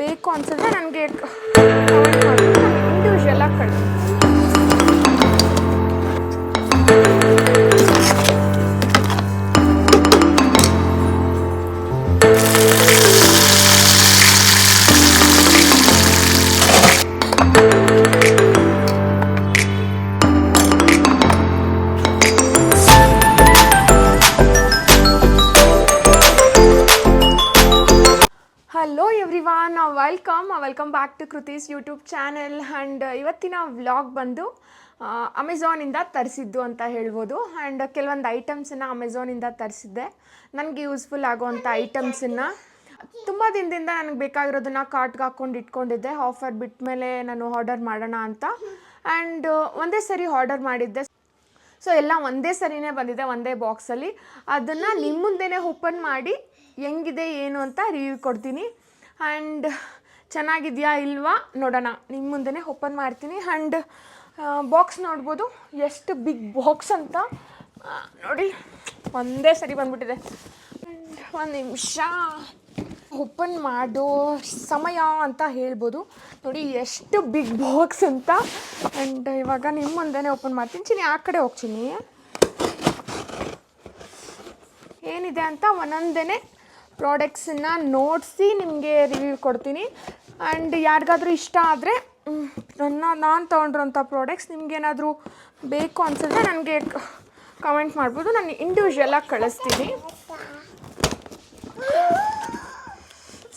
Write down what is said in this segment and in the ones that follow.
ಬೇಕು ಅನ್ಸಿದ್ರೆ ನನಗೆ ಕಮೆಂಟ್ ಮಾಡಿ, ನಾನು ಇಂಡಿವಿಜುವಲ್ ಆಗಿ ಕಳಿಸ್ತೀನಿ. Hello everyone, welcome back to Kriti's YouTube channel. And ಇವತ್ತಿನ ವ್ಲಾಗ್ ಬಂದು ಅಮೆಝಾನಿಂದ ತರಿಸಿದ್ದು ಅಂತ ಹೇಳ್ಬೋದು. ಆ್ಯಂಡ್ ಕೆಲವೊಂದು ಐಟಮ್ಸನ್ನು ಅಮೆಝಾನಿಂದ ತರಿಸಿದ್ದೆ. ನನಗೆ ಯೂಸ್ಫುಲ್ ಆಗೋವಂಥ ಐಟಮ್ಸನ್ನು ತುಂಬ ದಿನದಿಂದ ನನಗೆ ಬೇಕಾಗಿರೋದನ್ನು ಕಾರ್ಟ್ಗೆ ಹಾಕ್ಕೊಂಡು ಇಟ್ಕೊಂಡಿದ್ದೆ. ಆಫರ್ ಬಿಟ್ಟ ಮೇಲೆ ನಾನು ಆರ್ಡರ್ ಮಾಡೋಣ ಅಂತ. ಆ್ಯಂಡ್ ಒಂದೇ ಸರಿ ಆರ್ಡರ್ ಮಾಡಿದ್ದೆ. ಸೊ ಎಲ್ಲ ಒಂದೇ ಸರಿನೇ ಬಂದಿದೆ, ಒಂದೇ ಬಾಕ್ಸಲ್ಲಿ. ಅದನ್ನು ನಿಮ್ಮ ಮುಂದೆನೇ ಓಪನ್ ಮಾಡಿ ಹೆಂಗಿದೆ ಏನು ಅಂತ ರಿವ್ಯೂ ಕೊಡ್ತೀನಿ. ಆ್ಯಂಡ್ ಚೆನ್ನಾಗಿದೆಯಾ ಇಲ್ವಾ ನೋಡೋಣ, ನಿಮ್ಮ ಮುಂದೆನೇ ಓಪನ್ ಮಾಡ್ತೀನಿ. ಆ್ಯಂಡ್ ಬಾಕ್ಸ್ ನೋಡ್ಬೋದು ಎಷ್ಟು ಬಿಗ್ ಬಾಕ್ಸ್ ಅಂತ. ನೋಡಿ, ಒಂದೇ ಸರಿ ಬಂದ್ಬಿಟ್ಟಿದೆ. ಆ್ಯಂಡ್ ಒಂದು ನಿಮಿಷ ಓಪನ್ ಮಾಡೋ ಸಮಯ ಅಂತ ಹೇಳ್ಬೋದು. ನೋಡಿ ಎಷ್ಟು ಬಿಗ್ ಬಾಕ್ಸ್ ಅಂತ. ಆ್ಯಂಡ್ ಇವಾಗ ನಿಮ್ಮ ಮುಂದೆನೇ ಓಪನ್ ಮಾಡ್ತೀನಿ. ಚಿನ್ನಿ ಆ ಕಡೆ ಹೋಗ್ತೀನಿ. ಏನಿದೆ ಅಂತ ಒಂದೊಂದೇ ಪ್ರಾಡಕ್ಟ್ಸನ್ನು ನೋಡಿಸಿ ನಿಮಗೆ ರಿವ್ಯೂ ಕೊಡ್ತೀನಿ. ಆ್ಯಂಡ್ ಯಾರಿಗಾದ್ರೂ ಇಷ್ಟ ಆದರೆ ನಾನು ತೊಗೊಂಡಿರೋಂಥ ಪ್ರಾಡಕ್ಟ್ಸ್ ನಿಮಗೇನಾದರೂ ಬೇಕು ಅನಿಸಿದ್ರೆ ನನಗೆ ಕಮೆಂಟ್ ಮಾಡ್ಬೋದು, ನಾನು ಇಂಡಿವಿಜುವಲಾಗಿ ಕಳಿಸ್ತೀನಿ.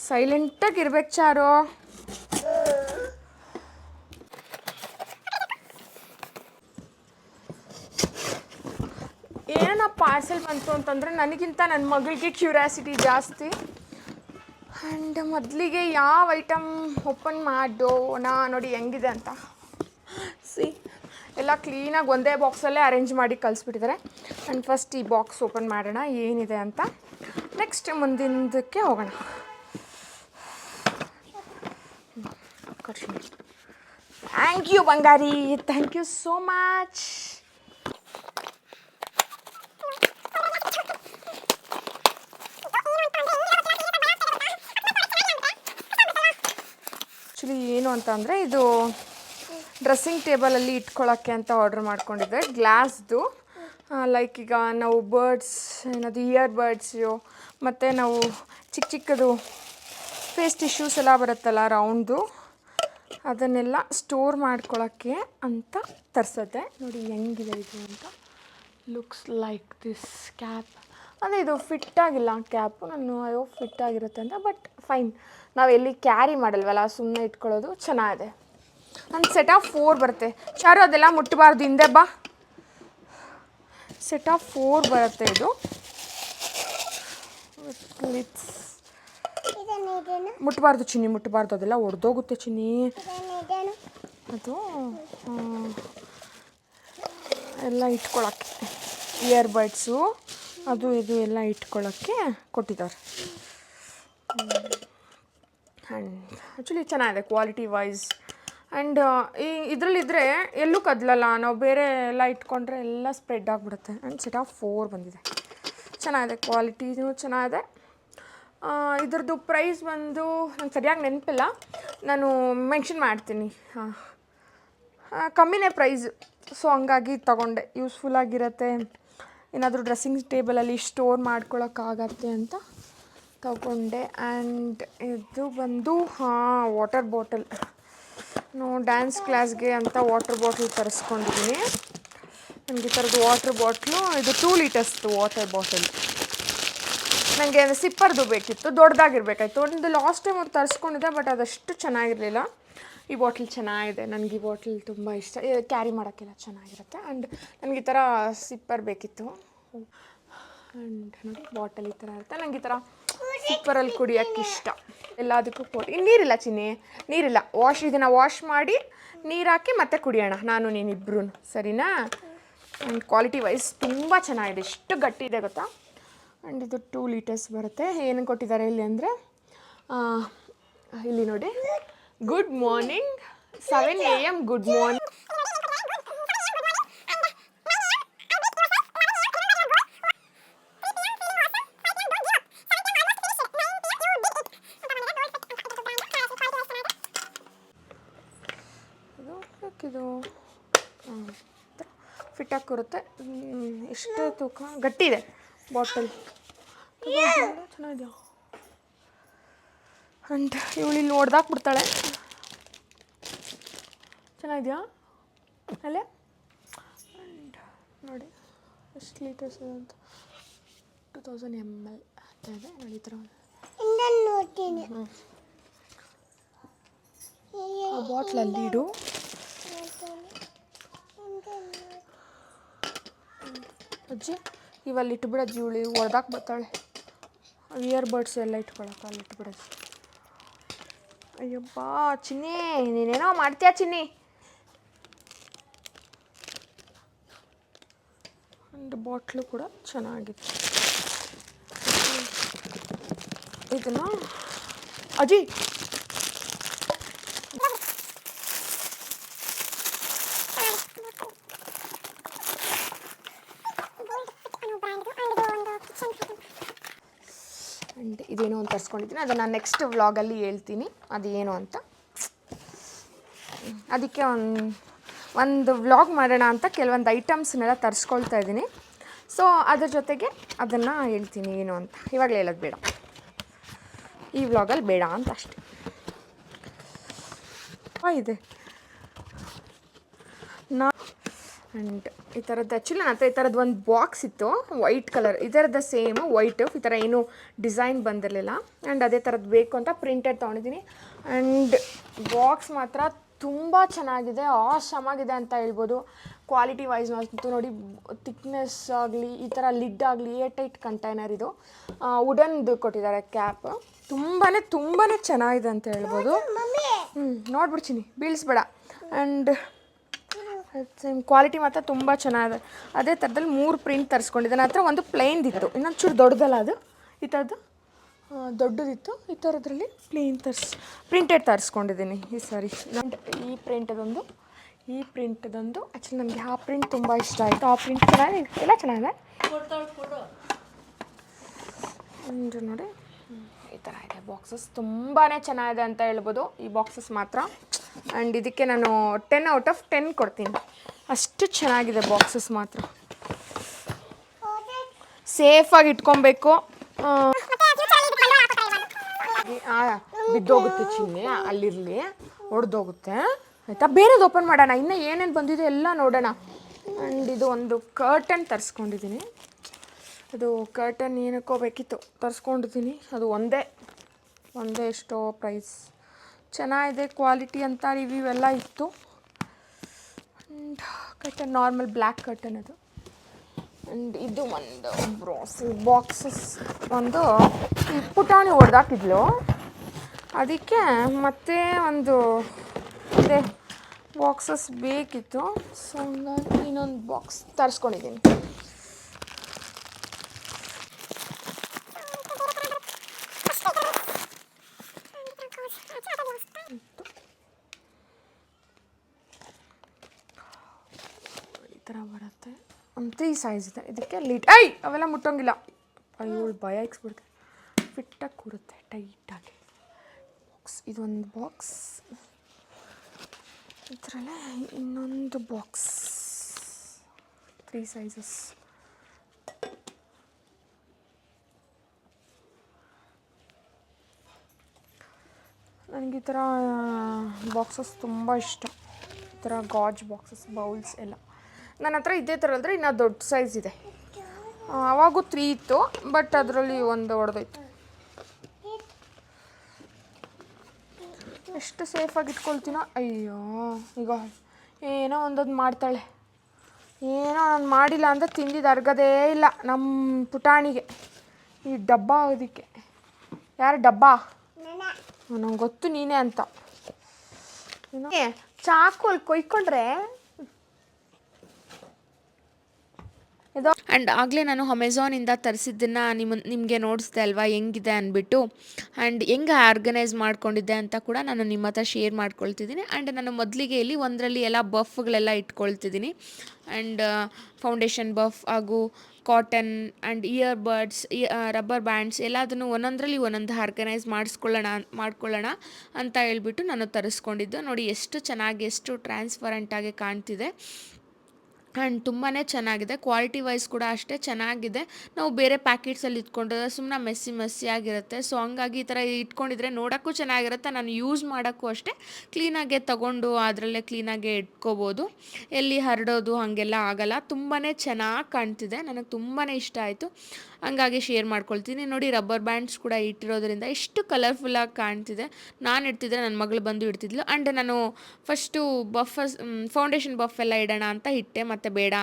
ಸೈಲೆಂಟಾಗಿ ಇರ್ಬೇಕು ಚಾರು. ಏನೋ ಪಾರ್ಸೆಲ್ ಬಂತು ಅಂತಂದರೆ ನನಗಿಂತ ನನ್ನ ಮಗಳಿಗೆ ಕ್ಯೂರಿಯಾಸಿಟಿ ಜಾಸ್ತಿ. ಆ್ಯಂಡ್ ಮೊದಲಿಗೆ ಯಾವ ಐಟಮ್ ಓಪನ್ ಮಾಡೋಣ ನೋಡಿ ಹೆಂಗಿದೆ ಅಂತ. ಎಲ್ಲ ಕ್ಲೀನಾಗಿ ಒಂದೇ ಬಾಕ್ಸಲ್ಲೇ ಅರೇಂಜ್ ಮಾಡಿ ಕಳಿಸ್ಬಿಟ್ಟಿದ್ದಾರೆ. ಆ್ಯಂಡ್ ಫಸ್ಟ್ ಈ ಬಾಕ್ಸ್ ಓಪನ್ ಮಾಡೋಣ ಏನಿದೆ ಅಂತ, ನೆಕ್ಸ್ಟ್ ಮುಂದಿನದಕ್ಕೆ ಹೋಗೋಣ. ಥ್ಯಾಂಕ್ ಯು ಬಂಗಾರಿ, thank you so much. Actually ಏನು ಅಂತ ಅಂದರೆ ಇದು ಡ್ರೆಸ್ಸಿಂಗ್ ಟೇಬಲಲ್ಲಿ ಇಟ್ಕೊಳ್ಳೋಕ್ಕೆ ಅಂತ ಆರ್ಡ್ರ್ ಮಾಡ್ಕೊಂಡಿದ್ದೆ. ಗ್ಲಾಸ್ದು, ಲೈಕ್ ಈಗ ನಾವು ಬರ್ಡ್ಸ್ ಏನದು ಇಯರ್ ಬರ್ಡ್ಸು ಮತ್ತು ನಾವು ಚಿಕ್ಕದು ಫೇಸ್ ಟಿಶ್ಯೂಸ್ ಎಲ್ಲ ಬರುತ್ತಲ್ಲ ರೌಂಡ್ದು, ಅದನ್ನೆಲ್ಲ ಸ್ಟೋರ್ ಮಾಡ್ಕೊಳ್ಳೋಕ್ಕೆ ಅಂತ ತರಿಸತ್ತೆ. ನೋಡಿ ಹೆಂಗಿದೆ ಇದು ಅಂತ. Looks like this cap. ಅಂದರೆ ಇದು ಫಿಟ್ಟಾಗಿಲ್ಲ ಕ್ಯಾಪು, ನಾನು ಫಿಟ್ಟಾಗಿರುತ್ತೆ ಅಂತ, ಬಟ್ ಫೈನ್. ನಾವು ಎಲ್ಲಿ ಕ್ಯಾರಿ ಮಾಡಲ್ವಲ್ಲ, ಸುಮ್ಮನೆ ಇಟ್ಕೊಳ್ಳೋದು. ಚೆನ್ನಾಗಿದೆ. ಒಂದು ಸೆಟ್ ಆಫ್ 4 ಬರುತ್ತೆ. ಚಾರು ಅದೆಲ್ಲ ಮುಟ್ಟಬಾರ್ದು, ಹಿಂದೆ ಬಾ. ಸೆಟ್ ಆಫ್ 4 ಬರುತ್ತೆ ಇದು. ಮುಟ್ಟಬಾರ್ದು ಚಿನ್ನಿ, ಮುಟ್ಟಬಾರ್ದು, ಅದೆಲ್ಲ ಒಡೆದೋಗುತ್ತೆ ಚಿನ್ನಿ. ಅದು ಎಲ್ಲ ಇಟ್ಕೊಳ್ಳೋಕ್ಕೆ ಇಯರ್ ಬಡ್ಸು ಅದು ಇದು ಎಲ್ಲ ಇಟ್ಕೊಳ್ಳೋಕ್ಕೆ ಕೊಟ್ಟಿದ್ದಾರೆ. ಆ್ಯಂಡ್ ಆ್ಯಕ್ಚುಲಿ ಚೆನ್ನಾಗಿದೆ ಕ್ವಾಲಿಟಿ ವೈಸ್. ಆ್ಯಂಡ್ ಇದರಲ್ಲಿದ್ದರೆ ಎಲ್ಲೂ ಕದಲಲ್ಲ, ನಾವು ಬೇರೆ ಎಲ್ಲ ಇಟ್ಕೊಂಡ್ರೆ ಎಲ್ಲ ಸ್ಪ್ರೆಡ್ ಆಗಿಬಿಡುತ್ತೆ. ಆ್ಯಂಡ್ ಸೆಟ್ ಆಫ್ 4 ಬಂದಿದೆ. ಚೆನ್ನಾಗಿದೆ, ಕ್ವಾಲಿಟಿನೂ ಚೆನ್ನಾಗಿದೆ. ಇದ್ರದ್ದು ಪ್ರೈಸ್ ಬಂದು ನಂಗೆ ಸರಿಯಾಗಿ ನೆನಪಿಲ್ಲ, ನಾನು ಮೆನ್ಷನ್ ಮಾಡ್ತೀನಿ. ಕಮ್ಮಿನೇ ಪ್ರೈಸ್. ಸೊ ಹಂಗಾಗಿ ತೊಗೊಂಡೆ. ಯೂಸ್ಫುಲ್ಲಾಗಿರುತ್ತೆ, ಏನಾದರೂ ಡ್ರೆಸ್ಸಿಂಗ್ ಟೇಬಲಲ್ಲಿ ಸ್ಟೋರ್ ಮಾಡ್ಕೊಳ್ಳೋಕ್ಕಾಗತ್ತೆ ಅಂತ ತಗೊಂಡೆ. ಆ್ಯಂಡ್ ಇದು ಬಂದು ವಾಟರ್ ಬಾಟಲ್. ನಾನು ಡ್ಯಾನ್ಸ್ ಕ್ಲಾಸ್ಗೆ ಅಂತ ವಾಟರ್ ಬಾಟಲ್ ತರಿಸ್ಕೊಂಡಿದ್ದೀನಿ. ನನಗೆ ಈ ಥರದ್ದು ವಾಟರ್ ಬಾಟ್ಲು, ಇದು 2 ಲೀಟರ್ಸ್ದು ವಾಟರ್ ಬಾಟಲ್. ನನಗೆ ಸಿಪ್ಪರ್ದು ಬೇಕಿತ್ತು, ದೊಡ್ಡದಾಗಿರ್ಬೇಕಾಯ್ತು. ಒಂದು ಲಾಸ್ಟ್ ಟೈಮ್ ಒಂದು ತರಿಸ್ಕೊಂಡಿದ್ದೆ, ಬಟ್ ಅದಷ್ಟು ಚೆನ್ನಾಗಿರಲಿಲ್ಲ. ಈ ಬಾಟ್ಲ್ ಚೆನ್ನಾಗಿದೆ, ನನಗೆ ಈ ಬಾಟ್ಲ್ ತುಂಬ ಇಷ್ಟ. ಕ್ಯಾರಿ ಮಾಡೋಕ್ಕೆಲ್ಲ ಚೆನ್ನಾಗಿರುತ್ತೆ. ಆ್ಯಂಡ್ ನನಗೆ ಈ ಥರ ಸಿಪ್ಪರ್ ಬೇಕಿತ್ತು. ಆ್ಯಂಡ್ ನೋಡಿ ಬಾಟಲ್ ಈ ಥರ ಇರುತ್ತೆ. ನನಗೆ ಈ ಥರ ಸಿಪ್ಪರಲ್ಲಿ ಕುಡಿಯೋಕ್ಕೆ ಇಷ್ಟ. ಎಲ್ಲದಕ್ಕೂ ನೀರಿಲ್ಲ ಚಿನ್ನಿ, ನೀರಿಲ್ಲ. ಇದನ್ನು ವಾಶ್ ಮಾಡಿ ನೀರು ಹಾಕಿ ಮತ್ತೆ ಕುಡಿಯೋಣ, ನಾನು ನೀನಿಬ್ರು, ಸರಿನಾ? ಆ್ಯಂಡ್ ಕ್ವಾಲಿಟಿ ವೈಸ್ ತುಂಬ ಚೆನ್ನಾಗಿದೆ. ಎಷ್ಟು ಗಟ್ಟಿ ಇದೆ ಗೊತ್ತಾ. ಆ್ಯಂಡ್ ಇದು 2 ಲೀಟರ್ಸ್ ಬರುತ್ತೆ. ಏನು ಕೊಟ್ಟಿದ್ದಾರೆ ಇಲ್ಲಿ ಅಂದರೆ, ಇಲ್ಲಿ ನೋಡಿ, good morning 7 AM good morning. ಎಷ್ಟಕ್ಕಿದು ಫಿಟ್ಟಾಗಿ ಕೊರುತ್ತೆ. ಎಷ್ಟು ತೂಕ ಗಟ್ಟಿದೆ ಬಾಟಲ್, ಚೆನ್ನಾಗಿದೆಯಾ. ಆ್ಯಂಡ್ ಇವಳು ಇಲ್ಲಿ ಹೊಡೆದಾಕ್ಬಿಡ್ತಾಳೆ. ಚೆನ್ನಾಗಿದೆಯಾ ಅಲ್ಲೇ. ಆ್ಯಂಡ್ ನೋಡಿ ಎಷ್ಟು ಲೀಟರ್ಸ್ ಇದೆ ಅಂತ, 2000 ml ಅಂತ ಇದೆ ನೋಡಿ. ಈ ಥರ ಬಾಟ್ಲಲ್ಲಿ ಇಡು. ಅಜ್ಜಿ ಇವಲ್ಲಿ ಇಟ್ಬಿಡಜ್ಜಿ, ಇವಳು ಹೊಡೆದಾಕ್ ಬರ್ತಾಳೆ. ಇಯರ್ ಬಡ್ಸ್ ಎಲ್ಲ ಇಟ್ಕೊಳಕ್ಕೆ ಅಲ್ಲಿ ಇಟ್ಬಿಡಜ್ಜಿ. ಅಯ್ಯಪ್ಪ ಚಿನ್ನಿ, ನೀನೇನೋ ಮಾಡ್ತೀಯಾ ಚಿನ್ನಿ. ಆ್ಯಂಡ್ ಬಾಟ್ಲು ಕೂಡ ಚೆನ್ನಾಗಿದೆ. ಇದನ್ನು ಅಜ್ಜಿ ಆ್ಯಂಡ್ ಇದೇನು ಅಂತ ತರಿಸ್ಕೊಂಡಿದ್ದೀನಿ, ಅದನ್ನು ನಾನು ನೆಕ್ಸ್ಟ್ ವ್ಲಾಗಲ್ಲಿ ಹೇಳ್ತೀನಿ ಅದೇನು ಅಂತ. ಅದಕ್ಕೆ ಒಂದು ವ್ಲಾಗ್ ಮಾಡೋಣ ಅಂತ ಕೆಲವೊಂದು ಐಟಮ್ಸ್ನೆಲ್ಲ ತರಿಸ್ಕೊಳ್ತಾ ಇದ್ದೀನಿ. ಸೊ ಅದ್ರ ಜೊತೆಗೆ ಅದನ್ನು ಹೇಳ್ತೀನಿ ಏನು ಅಂತ. ಇವಾಗಲೇ ಹೇಳೋದು ಬೇಡ, ಈ ವ್ಲಾಗಲ್ಲಿ ಬೇಡ ಅಂತ ಅಷ್ಟೆ. ಇದೆ ಆ್ಯಂಡ್ ಈ ಥರದ್ದು ಆ್ಯಕ್ಚುಲಿ ನನ್ನ ಹತ್ರ ಈ ಥರದ್ದು ಒಂದು ಬಾಕ್ಸ್ ಇತ್ತು, ವೈಟ್ ಕಲರ್, ಈ ಥರದ್ದು ಸೇಮ್ ವೈಟು, ಈ ಥರ ಏನೂ ಡಿಸೈನ್ ಬಂದಿರಲಿಲ್ಲ. ಆ್ಯಂಡ್ ಅದೇ ಥರದ್ದು ಬೇಕು ಅಂತ ಪ್ರಿಂಟೆಡ್ ತೊಗೊಂಡಿದ್ದೀನಿ. ಆ್ಯಂಡ್ ಬಾಕ್ಸ್ ಮಾತ್ರ ತುಂಬ ಚೆನ್ನಾಗಿದೆ, ಆಸಮಾಗಿದೆ ಅಂತ ಹೇಳ್ಬೋದು. ಕ್ವಾಲಿಟಿ ವೈಸ್ ಅಂತೂ ನೋಡಿ, ಥಿಕ್ನೆಸ್ ಆಗಲಿ, ಈ ಥರ ಲಿಡ್ ಆಗಲಿ, ಏರ್ ಟೈಟ್ ಕಂಟೈನರ್. ಇದು ವುಡನ್ದು ಕೊಟ್ಟಿದ್ದಾರೆ ಕ್ಯಾಪ್. ತುಂಬಾ ಚೆನ್ನಾಗಿದೆ ಅಂತ ಹೇಳ್ಬೋದು. ನೋಡ್ಬಿಡ್ತೀನಿ, ಬೀಳಿಸ್ಬೇಡ. ಆ್ಯಂಡ್ ಸೇಮ್ ಕ್ವಾಲಿಟಿ ಮಾತ್ರ ತುಂಬ ಚೆನ್ನಾಗಿದೆ. ಅದೇ ಥರದಲ್ಲಿ 3 ಪ್ರಿಂಟ್ ತರಿಸ್ಕೊಂಡಿದ್ದೆ. ನನ್ನ ಹತ್ರ ಒಂದು ಪ್ಲೇನ್ದಿತ್ತು, ಇನ್ನೊಂದು ಚೂರು ದೊಡ್ಡದಲ್ಲ ಅದು, ಈ ಥರದ್ದು ದೊಡ್ಡದಿತ್ತು. ಈ ಥರದ್ರಲ್ಲಿ ಪ್ರಿಂಟೆಡ್ ತರಿಸ್ಕೊಂಡಿದ್ದೀನಿ ಈ ಸಾರಿ. ಈ ಪ್ರಿಂಟದೊಂದು ಆ್ಯಕ್ಚುಲಿ ನನಗೆ ಆ ಪ್ರಿಂಟ್ ತುಂಬ ಇಷ್ಟ ಆಯಿತು. ಆ ಪ್ರಿಂಟ್ ಚೆನ್ನಾಗಿದೆ, ಎಲ್ಲ ಚೆನ್ನಾಗಿದೆ. ನೋಡಿ ಈ ಥರ ಇದೆ ಬಾಕ್ಸಸ್, ತುಂಬಾ ಚೆನ್ನಾಗಿದೆ ಅಂತ ಹೇಳ್ಬೋದು ಈ ಬಾಕ್ಸಸ್ ಮಾತ್ರ. ಆ್ಯಂಡ್ ಇದಕ್ಕೆ ನಾನು 10 out of 10 ಕೊಡ್ತೀನಿ, ಅಷ್ಟು ಚೆನ್ನಾಗಿದೆ ಬಾಕ್ಸಸ್ ಮಾತ್ರ. ಸೇಫಾಗಿ ಇಟ್ಕೊಬೇಕು. ಬಿದ್ದೋಗುತ್ತೆ ಚಿನ್ನಿ, ಅಲ್ಲಿರಲಿ, ಒಡೆದೋಗುತ್ತೆ ಆಯಿತಾ. ಬೇರೆದು ಓಪನ್ ಮಾಡೋಣ, ಇನ್ನೂ ಏನೇನು ಬಂದಿದೆ ಎಲ್ಲ ನೋಡೋಣ. ಆ್ಯಂಡ್ ಇದು ಒಂದು ಕರ್ಟನ್ ತರಿಸ್ಕೊಂಡಿದ್ದೀನಿ. ಅದು ಕರ್ಟನ್ ಏನಕ್ಕೋ ಬೇಕಿತ್ತು, ತರಿಸ್ಕೊಂಡಿದ್ದೀನಿ. ಅದು ಒಂದೇ ಎಷ್ಟೋ ಪ್ರೈಸ್, ಚೆನ್ನಾಗಿದೆ ಕ್ವಾಲಿಟಿ ಅಂತ ರಿವ್ಯೂ ಎಲ್ಲ ಇತ್ತು. And curtain normal black curtain ಅದು. ಆ್ಯಂಡ್ ಇದು ಒಂದು ಬಾಕ್ಸಸ್, ಒಂದು ಪುಟಾಣಿ ಹೊಡೆದಾಕಿದ್ಲು, ಅದಕ್ಕೆ ಮತ್ತೆ ಒಂದು ಅದೇ ಬಾಕ್ಸಸ್ ಬೇಕಿತ್ತು. ಸೊ ಹಂಗಾಗಿ ಇನ್ನೊಂದು ಬಾಕ್ಸ್ ತರಿಸ್ಕೊಂಡಿದ್ದೀನಿ. ಈ ಥರ ಬರುತ್ತೆ, ಒಂದು 3 ಸೈಜ್ ಇದೆ. ಇದಕ್ಕೆ ಅವೆಲ್ಲ ಮುಟ್ಟೋಂಗಿಲ್ಲ. ಇವಳು ಭಯ ಇಕ್ಸ್ಬಿಡ್ತೆ, ಫಿಟ್ಟಾಗಿ ಕೂರುತ್ತೆ ಟೈಟಾಗಿ. ಇದೊಂದು ಬಾಕ್ಸ್, ಇದರಲ್ಲೇ ಇನ್ನೊಂದು ಬಾಕ್ಸ್, 3 ಸೈಜಸ್. ನನಗೆ ಈ ಥರ ಬಾಕ್ಸಸ್ ತುಂಬ ಇಷ್ಟ. ಈ ಥರ ಗಾಜ್ ಬಾಕ್ಸಸ್, ಬೌಲ್ಸ್ ಎಲ್ಲ ನನ್ನ ಹತ್ರ ಇದೇ ಥರ ಅಲ್ಲದ್ರೆ ಇನ್ನೂ ದೊಡ್ಡ ಸೈಜ್ ಇದೆ. ಅವಾಗೂ 3 ಇತ್ತು, ಬಟ್ ಅದರಲ್ಲಿ ಒಂದು ಹೊಡೆದೋಯ್ತು. ಎಷ್ಟು ಸೇಫಾಗಿ ಇಟ್ಕೊಳ್ತೀನೋ. ಅಯ್ಯೋ, ಈಗ ಏನೋ ಒಂದೊಂದು ಮಾಡ್ತಾಳೆ, ಏನೋ ನಾನು ಮಾಡಿಲ್ಲ ಅಂದರೆ ತಿಂದಿದ್ದು ಅರ್ಗದೇ ಇಲ್ಲ ನಮ್ಮ ಪುಟಾಣಿಗೆ. ಈ ಡಬ್ಬ ಅದಕ್ಕೆ ಯಾರು ಡಬ್ಬ, ನಂಗೆ ಗೊತ್ತು ನೀನೇ ಅಂತ. ಚಾಕು ಅಲ್ಲಿ ಕೊಯ್ಕೊಂಡ್ರೆ ಆ್ಯಂಡ್ ಆಗಲೇ ನಾನು ಅಮೆಝಾನಿಂದ ತರಿಸಿದ್ದನ್ನು ನಿಮಗೆ ನೋಡಿಸ್ದೆ ಅಲ್ವಾ ಹೆಂಗಿದೆ ಅಂದ್ಬಿಟ್ಟು. ಆ್ಯಂಡ್ ಹೆಂಗೆ ಆರ್ಗನೈಸ್ ಮಾಡ್ಕೊಂಡಿದ್ದೆ ಅಂತ ಕೂಡ ನಾನು ನಿಮ್ಮ ಹತ್ರ ಶೇರ್ ಮಾಡ್ಕೊಳ್ತಿದ್ದೀನಿ. ಆ್ಯಂಡ್ ನಾನು ಮೊದಲಿಗೆ ಇಲ್ಲಿ ಒಂದರಲ್ಲಿ ಎಲ್ಲ ಬಫ್ಗಳೆಲ್ಲ ಇಟ್ಕೊಳ್ತಿದ್ದೀನಿ. ಆ್ಯಂಡ್ ಫೌಂಡೇಶನ್ ಬಫ್ ಹಾಗೂ cotton and ear buds, rubber bands ಎಲ್ಲದನ್ನು ಒಂದೊಂದರಲ್ಲಿ ಒಂದೊಂದು ಆರ್ಗನೈಸ್ ಮಾಡ್ಕೊಳ್ಳೋಣ ಅಂತ ಹೇಳ್ಬಿಟ್ಟು ನಾನು ತರಿಸ್ಕೊಂಡಿದ್ದು. ನೋಡಿ ಎಷ್ಟು ಚೆನ್ನಾಗಿ, ಎಷ್ಟು ಟ್ರಾನ್ಸ್ಪರೆಂಟಾಗಿ ಕಾಣ್ತಿದೆ. ಆ್ಯಂಡ್ ತುಂಬಾ ಚೆನ್ನಾಗಿದೆ. ಕ್ವಾಲಿಟಿ ವೈಸ್ ಕೂಡ ಅಷ್ಟೇ ಚೆನ್ನಾಗಿದೆ. ನಾವು ಬೇರೆ ಪ್ಯಾಕೆಟ್ಸಲ್ಲಿ ಇಟ್ಕೊಂಡ್ರೆ ಸುಮ್ಮನೆ ಮೆಸ್ಸಿ ಆಗಿರುತ್ತೆ. ಸೊ ಹಂಗಾಗಿ ಈ ಥರ ಇಟ್ಕೊಂಡಿದ್ರೆ ನೋಡೋಕ್ಕೂ ಚೆನ್ನಾಗಿರುತ್ತೆ. ನಾನು ಯೂಸ್ ಮಾಡೋಕ್ಕೂ ಅಷ್ಟೇ ಕ್ಲೀನಾಗೆ ತೊಗೊಂಡು ಅದರಲ್ಲೇ ಕ್ಲೀನಾಗೆ ಇಟ್ಕೋಬೋದು. ಎಲ್ಲಿ ಹರಡೋದು ಹಾಗೆಲ್ಲ ಆಗಲ್ಲ. ತುಂಬಾ ಚೆನ್ನಾಗಿ ಕಾಣ್ತಿದೆ. ನನಗೆ ತುಂಬಾ ಇಷ್ಟ ಆಯಿತು. ಹಂಗಾಗಿ ಶೇರ್ ಮಾಡ್ಕೊಳ್ತೀನಿ. ನೋಡಿ ರಬ್ಬರ್ ಬ್ಯಾಂಡ್ಸ್ ಕೂಡ ಇಟ್ಟಿರೋದ್ರಿಂದ ಎಷ್ಟು ಕಲರ್ಫುಲ್ಲಾಗಿ ಕಾಣ್ತಿದೆ. ನಾನು ಇಡ್ತಿದ್ರೆ ನನ್ನ ಮಗಳು ಬಂದು ಇಡ್ತಿದ್ಲು. ಆ್ಯಂಡ್ ನಾನು ಫಸ್ಟು ಫೌಂಡೇಶನ್ ಬಫ್ ಎಲ್ಲ ಇಡೋಣ ಅಂತ ಇಟ್ಟೆ. ಮತ್ತು ಬೇಡ,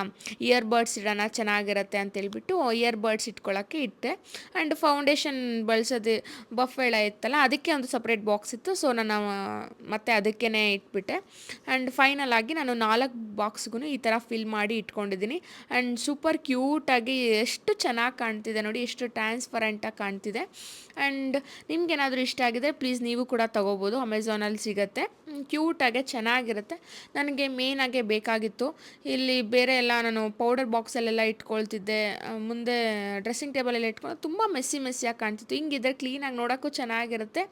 ಇಯರ್ ಬಡ್ಸ್ ಇಡೋಣ ಚೆನ್ನಾಗಿರುತ್ತೆ ಅಂತೇಳ್ಬಿಟ್ಟು ಇಯರ್ ಬಡ್ಸ್ ಇಟ್ಕೊಳ್ಳೋಕ್ಕೆ ಇಟ್ಟೆ. ಆ್ಯಂಡ್ ಫೌಂಡೇಶನ್ ಬಳಸೋದು ಬಫ್ ಎಲ್ಲ ಇತ್ತಲ್ಲ, ಅದಕ್ಕೆ ಒಂದು ಸಪ್ರೇಟ್ ಬಾಕ್ಸ್ ಇತ್ತು. ಸೊ ನಾನು ಮತ್ತೆ ಅದಕ್ಕೇ ಇಟ್ಬಿಟ್ಟೆ. ಆ್ಯಂಡ್ ಫೈನಲ್ ಆಗಿ ನಾನು 4 ಬಾಕ್ಸ್ಗೂ ಈ ಥರ ಫಿಲ್ ಮಾಡಿ ಇಟ್ಕೊಂಡಿದ್ದೀನಿ. ಆ್ಯಂಡ್ ಸೂಪರ್ ಕ್ಯೂಟಾಗಿ ಎಷ್ಟು ಚೆನ್ನಾಗಿ ಕಾಣ್ತಿದೆ ನೋಡಿ, ಎಷ್ಟು ಟ್ರಾನ್ಸ್ಪರೆಂಟಾಗಿ ಕಾಣ್ತಿದೆ. ಆ್ಯಂಡ್ ನಿಮ್ಗೇನಾದರೂ ಇಷ್ಟ ಆಗಿದ್ರೆ ಪ್ಲೀಸ್ ನೀವು ಕೂಡ ತೊಗೋಬೋದು. ಅಮೆಝಾನಲ್ಲಿ ಸಿಗುತ್ತೆ. ಕ್ಯೂಟಾಗೆ ಚೆನ್ನಾಗಿರುತ್ತೆ. ನನಗೆ ಮೇಯ್ನಾಗೆ ಬೇಕಾಗಿತ್ತು. ಇಲ್ಲಿ ಬೇರೆ ಎಲ್ಲ ನಾನು ಪೌಡರ್ ಬಾಕ್ಸಲ್ಲೆಲ್ಲ ಇಟ್ಕೊಳ್ತಿದ್ದೆ. ಮುಂದೆ ಡ್ರೆಸ್ಸಿಂಗ್ ಟೇಬಲೆಲ್ಲ ಇಟ್ಕೊಂಡು ತುಂಬ ಮೆಸ್ಸಿಯಾಗಿ ಕಾಣ್ತಿತ್ತು. ಹಿಂಗಿದ್ರೆ ಕ್ಲೀನಾಗಿ ನೋಡೋಕ್ಕೂ ಚೆನ್ನಾಗಿರುತ್ತೆ.